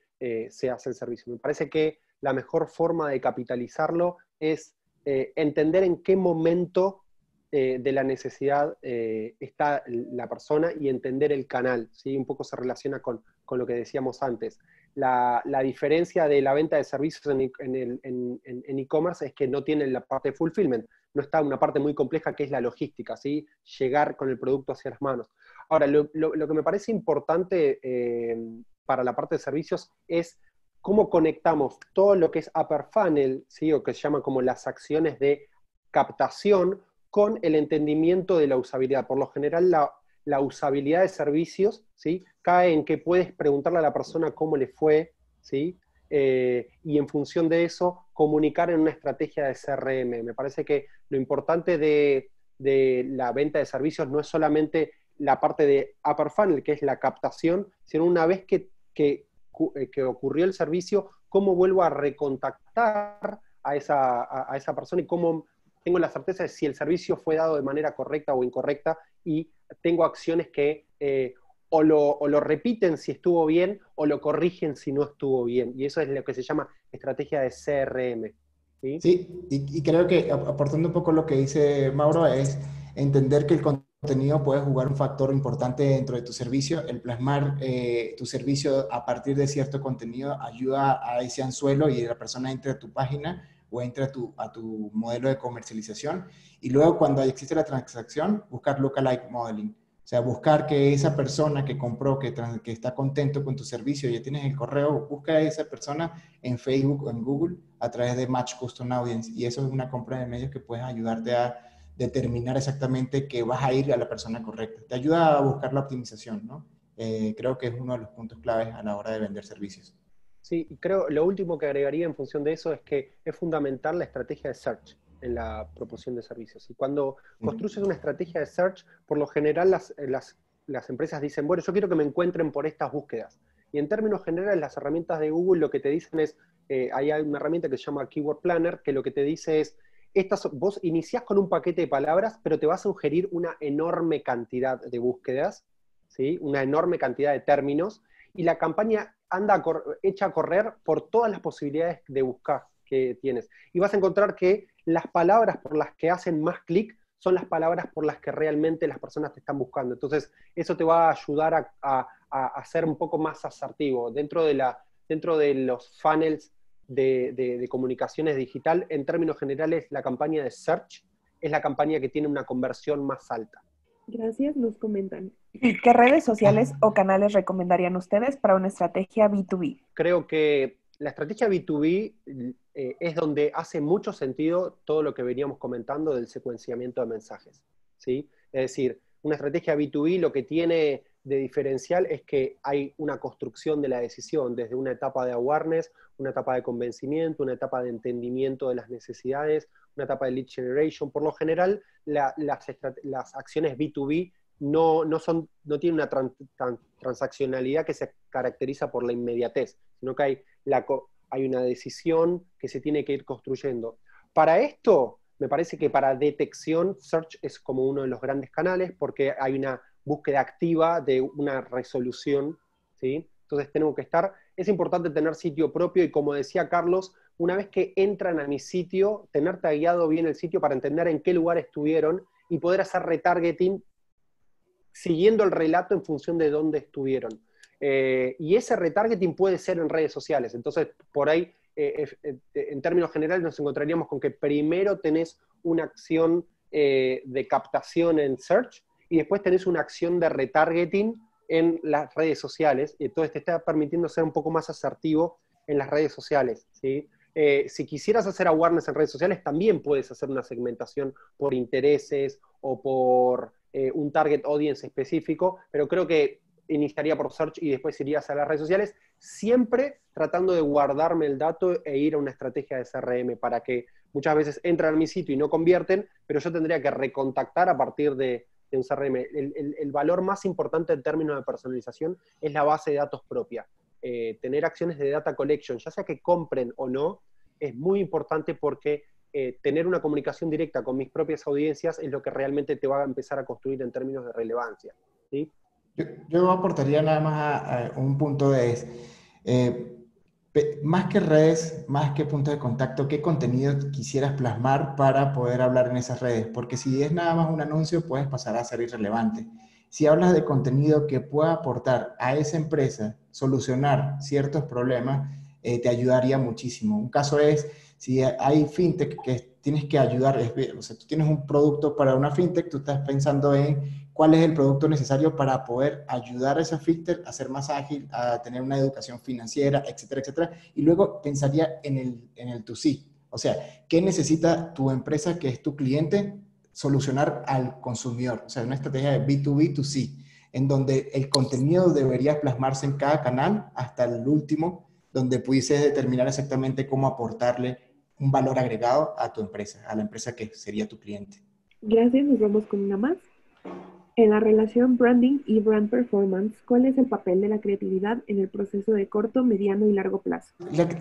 se hace el servicio. Me parece que la mejor forma de capitalizarlo es entender en qué momento de la necesidad está la persona y entender el canal, ¿sí? Un poco se relaciona con lo que decíamos antes. La diferencia de la venta de servicios en e-commerce es que no tienen la parte de fulfillment, no está una parte muy compleja que es la logística, ¿sí? Llegar con el producto hacia las manos. Ahora, lo que me parece importante para la parte de servicios es cómo conectamos todo lo que es upper funnel, ¿sí? O que se llama como las acciones de captación con el entendimiento de la usabilidad. Por lo general, la usabilidad de servicios, ¿sí? Cae en que puedes preguntarle a la persona cómo le fue, ¿sí? Y en función de eso, comunicar en una estrategia de CRM. Me parece que lo importante de la venta de servicios no es solamente la parte de upper funnel, que es la captación, sino una vez que ocurrió el servicio, cómo vuelvo a recontactar a esa persona y cómo tengo la certeza de si el servicio fue dado de manera correcta o incorrecta, y tengo acciones que o lo repiten si estuvo bien o lo corrigen si no estuvo bien. Y eso es lo que se llama estrategia de CRM. ¿Sí? Sí, y creo que aportando un poco lo que dice Mauro es entender que el contenido puede jugar un factor importante dentro de tu servicio. El plasmar tu servicio a partir de cierto contenido ayuda a ese anzuelo y la persona entre a tu página o entre a tu modelo de comercialización. Y luego cuando existe la transacción, buscar lookalike modeling. O sea, buscar que esa persona que compró, que está contento con tu servicio, ya tienes el correo, busca a esa persona en Facebook o en Google a través de Match Custom Audience. Y eso es una compra de medios que puedes ayudarte a determinar exactamente que vas a ir a la persona correcta. Te ayuda a buscar la optimización, ¿no? Creo que es uno de los puntos claves a la hora de vender servicios. Sí, y creo lo último que agregaría en función de eso es que es fundamental la estrategia de search en la proporción de servicios. Y cuando construyes una estrategia de search, por lo general las empresas dicen, bueno, yo quiero que me encuentren por estas búsquedas. Y en términos generales, las herramientas de Google lo que te dicen es, hay una herramienta que se llama Keyword Planner, que lo que te dice es, vos iniciás con un paquete de palabras, pero te vas a sugerir una enorme cantidad de búsquedas, ¿sí? Una enorme cantidad de términos, y la campaña anda hecha a correr por todas las posibilidades de buscar que tienes. Y vas a encontrar que las palabras por las que hacen más clic son las palabras por las que realmente las personas te están buscando. Entonces, eso te va a ayudar a ser un poco más asertivo. Dentro de los funnels de comunicaciones digital, en términos generales, la campaña de search es la campaña que tiene una conversión más alta. Gracias, nos comentan. ¿Y qué redes sociales o canales recomendarían ustedes para una estrategia B2B? Creo que la estrategia B2B es donde hace mucho sentido todo lo que veníamos comentando del secuenciamiento de mensajes, ¿sí? Es decir, una estrategia B2B lo que tiene de diferencial es que hay una construcción de la decisión desde una etapa de awareness, una etapa de convencimiento, una etapa de entendimiento de las necesidades, una etapa de lead generation. Por lo general, las acciones B2B no tienen una transaccionalidad que se caracteriza por la inmediatez, sino que hay una decisión que se tiene que ir construyendo. Para esto, me parece que para detección, Search es como uno de los grandes canales, porque hay una búsqueda activa de una resolución, ¿sí? Entonces tenemos que es importante tener sitio propio, y como decía Carlos, una vez que entran a mi sitio, tener tagueado bien el sitio para entender en qué lugar estuvieron y poder hacer retargeting siguiendo el relato en función de dónde estuvieron. Y ese retargeting puede ser en redes sociales. Entonces, por ahí, en términos generales, nos encontraríamos con que primero tenés una acción de captación en search y después tenés una acción de retargeting en las redes sociales. Y entonces te está permitiendo ser un poco más asertivo en las redes sociales, ¿sí? Si quisieras hacer awareness en redes sociales, también puedes hacer una segmentación por intereses o por un target audience específico, pero creo que iniciaría por search y después irías a las redes sociales, siempre tratando de guardarme el dato e ir a una estrategia de CRM para que muchas veces entran a mi sitio y no convierten, pero yo tendría que recontactar a partir de un CRM. El valor más importante en términos de personalización es la base de datos propia. Tener acciones de data collection, ya sea que compren o no, es muy importante porque tener una comunicación directa con mis propias audiencias es lo que realmente te va a empezar a construir en términos de relevancia, ¿sí? Yo aportaría nada más a un punto eh, más que redes, más que puntos de contacto, ¿qué contenido quisieras plasmar para poder hablar en esas redes? Porque si es nada más un anuncio, puedes pasar a ser irrelevante. Si hablas de contenido que pueda aportar a esa empresa, solucionar ciertos problemas, te ayudaría muchísimo. Un caso es, si hay fintech que tienes que ayudar, o sea, tú tienes un producto para una fintech, tú estás pensando en cuál es el producto necesario para poder ayudar a esa fintech a ser más ágil, a tener una educación financiera, etcétera, etcétera. Y luego pensaría en el to C. O sea, ¿qué necesita tu empresa, que es tu cliente, solucionar al consumidor? O sea, una estrategia de B2B to C, en donde el contenido debería plasmarse en cada canal hasta el último, donde pudieses determinar exactamente cómo aportarle un valor agregado a tu empresa, a la empresa que sería tu cliente. Gracias, nos vamos con una más. En la relación branding y brand performance, ¿cuál es el papel de la creatividad en el proceso de corto, mediano y largo plazo?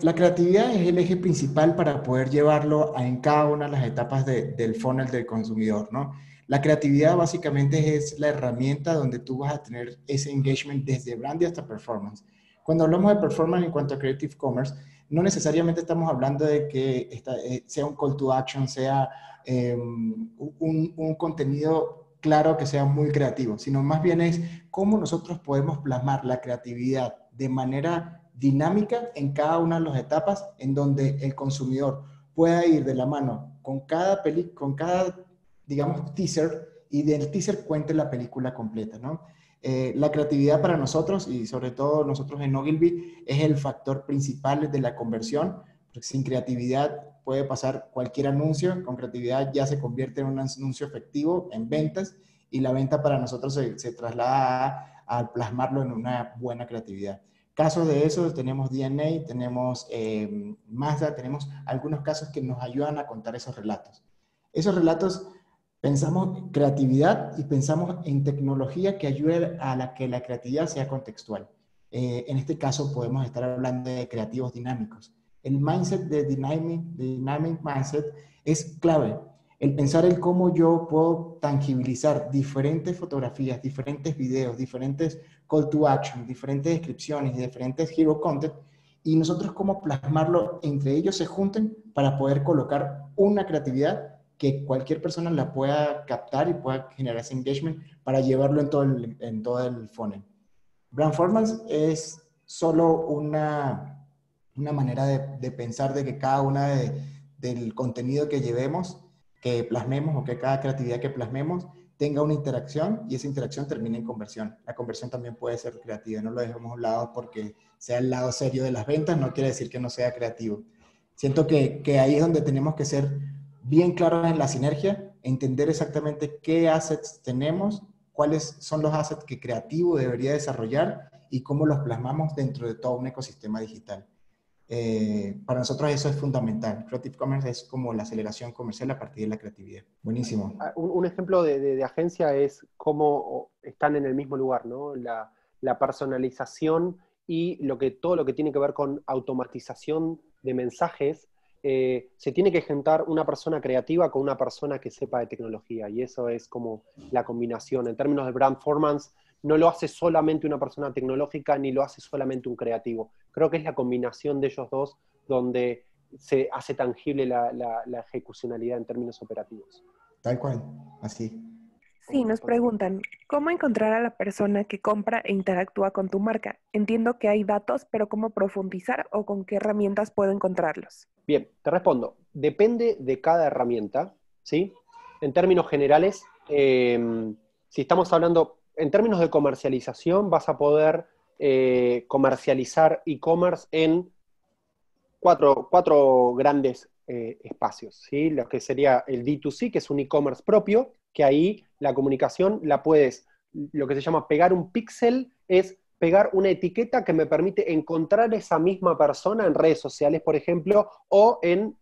La creatividad es el eje principal para poder llevarlo en cada una de las etapas del funnel del consumidor, ¿no? La creatividad básicamente es la herramienta donde tú vas a tener ese engagement desde branding hasta performance. Cuando hablamos de performance en cuanto a Creative Commerce, no necesariamente estamos hablando de que sea un call to action, sea un contenido claro que sea muy creativo, sino más bien es cómo nosotros podemos plasmar la creatividad de manera dinámica en cada una de las etapas, en donde el consumidor pueda ir de la mano con cada, digamos, teaser, y del teaser cuente la película completa, ¿no? La creatividad para nosotros, y sobre todo nosotros en Ogilvy, es el factor principal de la conversión, porque sin creatividad puede pasar cualquier anuncio. Con creatividad ya se convierte en un anuncio efectivo en ventas, y la venta para nosotros se traslada a plasmarlo en una buena creatividad. Casos de eso tenemos DNA, tenemos Mazda, tenemos algunos casos que nos ayudan a contar esos relatos. Esos relatos, pensamos creatividad y pensamos en tecnología que ayude a que la creatividad sea contextual. En este caso podemos estar hablando de creativos dinámicos. El mindset de dynamic mindset es clave. El pensar en cómo yo puedo tangibilizar diferentes fotografías, diferentes videos, diferentes call to action, diferentes descripciones y diferentes hero content, y nosotros cómo plasmarlo, entre ellos se junten para poder colocar una creatividad que cualquier persona la pueda captar y pueda generar ese engagement para llevarlo en todo el funnel. Brand performance es solo una manera de pensar de que cada del contenido que llevemos, que plasmemos, o que cada creatividad que plasmemos, tenga una interacción y esa interacción termine en conversión. La conversión también puede ser creativa, no lo dejemos a un lado porque sea el lado serio de las ventas, no quiere decir que no sea creativo. Siento que ahí es donde tenemos que ser bien claros en la sinergia, entender exactamente qué assets tenemos, cuáles son los assets que creativo debería desarrollar y cómo los plasmamos dentro de todo un ecosistema digital. Para nosotros eso es fundamental. Creative Commerce es como la aceleración comercial a partir de la creatividad. Buenísimo. Un ejemplo de agencia es cómo están en el mismo lugar, ¿no? La personalización y todo lo que tiene que ver con automatización de mensajes, se tiene que juntar una persona creativa con una persona que sepa de tecnología, y eso es como la combinación. En términos de brand performance, no lo hace solamente una persona tecnológica, ni lo hace solamente un creativo. Creo que es la combinación de ellos dos donde se hace tangible la ejecucionalidad en términos operativos. Tal cual, así. Sí, nos preguntan, ¿cómo encontrar a la persona que compra e interactúa con tu marca? Entiendo que hay datos, pero ¿cómo profundizar o con qué herramientas puedo encontrarlos? Bien, te respondo. Depende de cada herramienta, ¿sí? En términos generales, si estamos hablando, en términos de comercialización, vas a poder comercializar e-commerce en cuatro grandes espacios, ¿sí? Lo que sería el D2C, que es un e-commerce propio, que ahí la comunicación la puedes, lo que se llama pegar un píxel, es pegar una etiqueta que me permite encontrar esa misma persona en redes sociales, por ejemplo, o en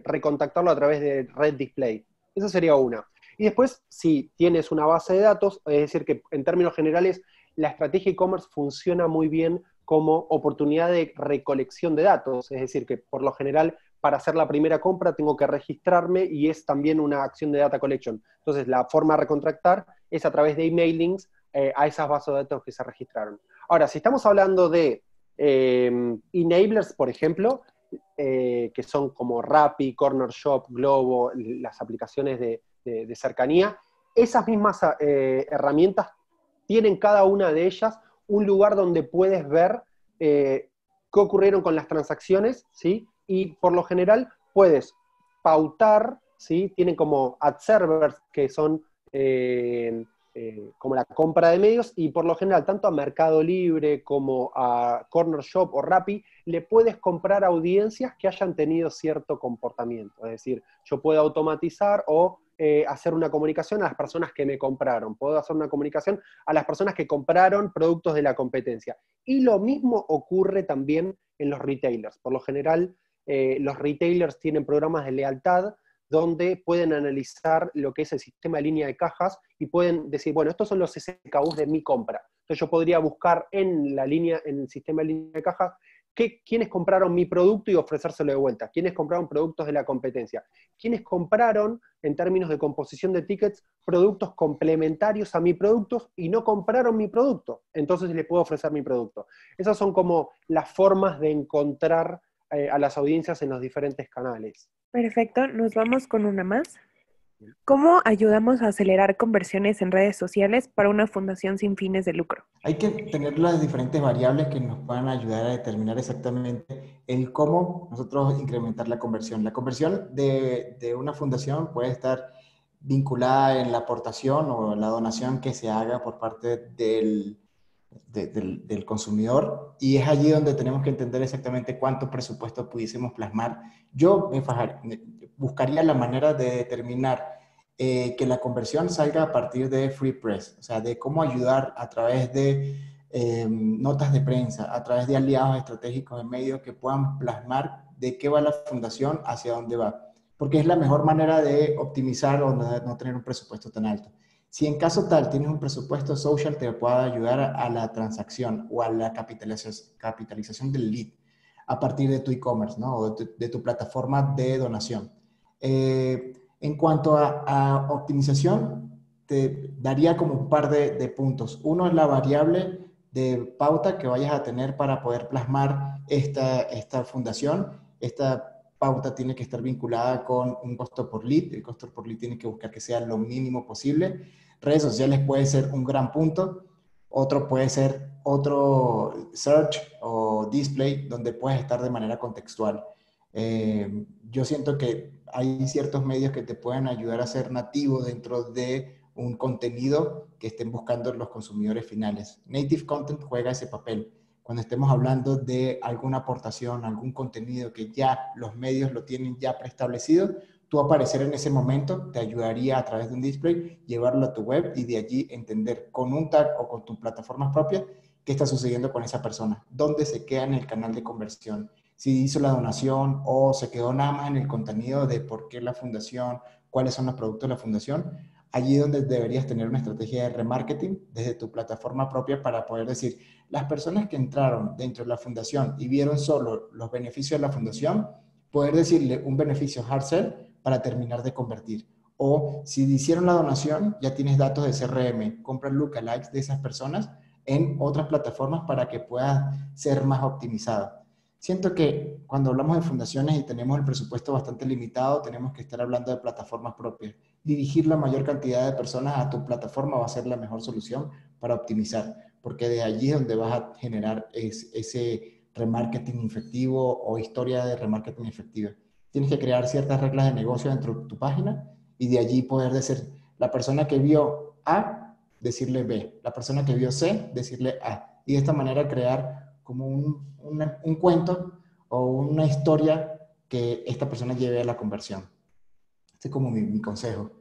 recontactarlo a través de Red Display. Esa sería una. Y después, si tienes una base de datos, es decir, que en términos generales, la estrategia e-commerce funciona muy bien como oportunidad de recolección de datos, es decir, que por lo general para hacer la primera compra tengo que registrarme y es también una acción de data collection. Entonces la forma de recontractar es a través de emailings a esas bases de datos que se registraron. Ahora, si estamos hablando de enablers, por ejemplo, que son como Rappi, Corner Shop, Globo, las aplicaciones de cercanía, esas mismas herramientas tienen cada una de ellas un lugar donde puedes ver qué ocurrieron con las transacciones, ¿sí? Y por lo general puedes pautar, ¿sí? Tienen como ad servers que son como la compra de medios, y por lo general tanto a Mercado Libre como a Corner Shop o Rappi le puedes comprar audiencias que hayan tenido cierto comportamiento. Es decir, yo puedo automatizar o hacer una comunicación a las personas que me compraron, puedo hacer una comunicación a las personas que compraron productos de la competencia. Y lo mismo ocurre también en los retailers. Por lo general, los retailers tienen programas de lealtad donde pueden analizar lo que es el sistema de línea de cajas y pueden decir, bueno, estos son los SKUs de mi compra. Entonces yo podría buscar en el sistema de línea de cajas quiénes compraron mi producto y ofrecérselo de vuelta, quiénes compraron productos de la competencia, quiénes compraron, en términos de composición de tickets, productos complementarios a mi producto y no compraron mi producto, entonces les puedo ofrecer mi producto. Esas son como las formas de encontrar a las audiencias en los diferentes canales. Perfecto, nos vamos con una más. ¿Cómo ayudamos a acelerar conversiones en redes sociales para una fundación sin fines de lucro? Hay que tener las diferentes variables que nos puedan ayudar a determinar exactamente el cómo nosotros incrementar la conversión. La conversión de una fundación puede estar vinculada en la aportación o en la donación que se haga por parte del consumidor, y es allí donde tenemos que entender exactamente cuánto presupuesto pudiésemos plasmar. Yo buscaría la manera de determinar que la conversión salga a partir de free press, o sea, de cómo ayudar a través de notas de prensa, a través de aliados estratégicos en medios que puedan plasmar de qué va la fundación, hacia dónde va, porque es la mejor manera de optimizar o no tener un presupuesto tan alto. Si en caso tal tienes un presupuesto social, te pueda ayudar a la transacción o a la capitalización del lead a partir de tu e-commerce, ¿no? O de tu plataforma de donación. En cuanto a optimización, te daría como un par de puntos. Uno es la variable de pauta que vayas a tener para poder plasmar esta fundación. Esta pauta tiene que estar vinculada con un costo por lead. El costo por lead tiene que buscar que sea lo mínimo posible. Redes sociales puede ser un gran punto. Otro puede ser otro search o display donde puedes estar de manera contextual. Yo siento que hay ciertos medios que te pueden ayudar a ser nativo dentro de un contenido que estén buscando los consumidores finales. Native Content juega ese papel. Cuando estemos hablando de alguna aportación, algún contenido que ya los medios lo tienen ya preestablecido, tú aparecer en ese momento te ayudaría a través de un display, llevarlo a tu web y de allí entender con un tag o con tu plataforma propia qué está sucediendo con esa persona, dónde se queda en el canal de conversión, si hizo la donación o se quedó nada más en el contenido de por qué la fundación, cuáles son los productos de la fundación. Allí donde deberías tener una estrategia de remarketing desde tu plataforma propia para poder decir, las personas que entraron dentro de la fundación y vieron solo los beneficios de la fundación, poder decirle un beneficio hard sell para terminar de convertir. O si hicieron la donación, ya tienes datos de CRM, compras lookalikes de esas personas en otras plataformas para que pueda ser más optimizada. Siento que cuando hablamos de fundaciones y tenemos el presupuesto bastante limitado, tenemos que estar hablando de plataformas propias. Dirigir la mayor cantidad de personas a tu plataforma va a ser la mejor solución para optimizar, porque de allí es donde vas a generar ese remarketing efectivo o historia de remarketing efectiva. Tienes que crear ciertas reglas de negocio dentro de tu página y de allí poder decir, la persona que vio A, decirle B, la persona que vio C, decirle A. Y de esta manera crear como un cuento o una historia que esta persona lleve a la conversión. Este es como mi consejo.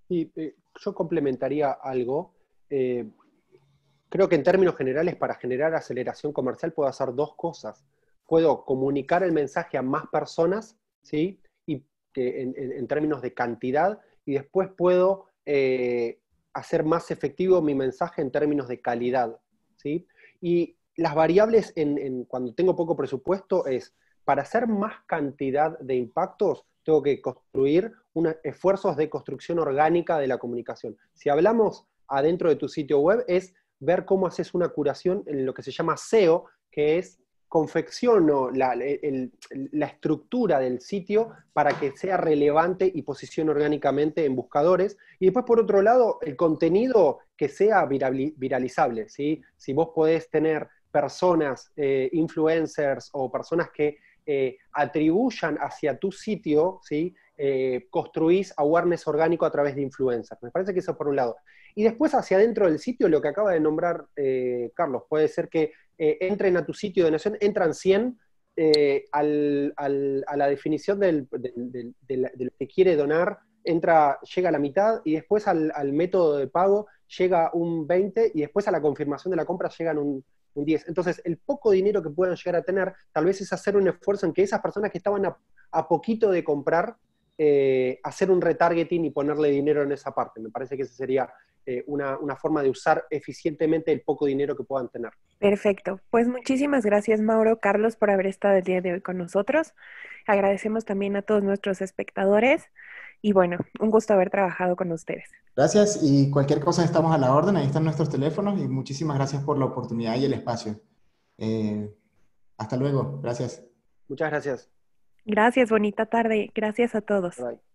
Y yo complementaría algo. Creo que en términos generales, para generar aceleración comercial, puedo hacer dos cosas. Puedo comunicar el mensaje a más personas, ¿sí? Y en términos de cantidad, y después puedo hacer más efectivo mi mensaje en términos de calidad, ¿sí? Y las variables cuando tengo poco presupuesto es, para hacer más cantidad de impactos, tengo que construir esfuerzos de construcción orgánica de la comunicación. Si hablamos adentro de tu sitio web, es ver cómo haces una curación en lo que se llama SEO, que es confecciono la estructura del sitio para que sea relevante y posicione orgánicamente en buscadores. Y después, por otro lado, el contenido que sea viralizable, ¿sí? Si vos podés tener personas, influencers o personas que atribuyan hacia tu sitio, ¿sí? Construís awareness orgánico a través de influencers. Me parece que eso por un lado. Y después hacia adentro del sitio, lo que acaba de nombrar Carlos, puede ser que entren a tu sitio de donación, entran 100 a la definición de lo que quiere donar, llega a la mitad y después al método de pago llega un 20 y después a la confirmación de la compra llegan un 10. Entonces, el poco dinero que puedan llegar a tener, tal vez es hacer un esfuerzo en que esas personas que estaban a poquito de comprar, hacer un retargeting y ponerle dinero en esa parte. Me parece que esa sería una forma de usar eficientemente el poco dinero que puedan tener. Perfecto. Pues muchísimas gracias, Mauro, Carlos, por haber estado el día de hoy con nosotros. Agradecemos también a todos nuestros espectadores y bueno, un gusto haber trabajado con ustedes. Gracias y cualquier cosa estamos a la orden, ahí están nuestros teléfonos y muchísimas gracias por la oportunidad y el espacio. Hasta luego, gracias. Muchas gracias. Gracias, bonita tarde. Gracias a todos. Bye.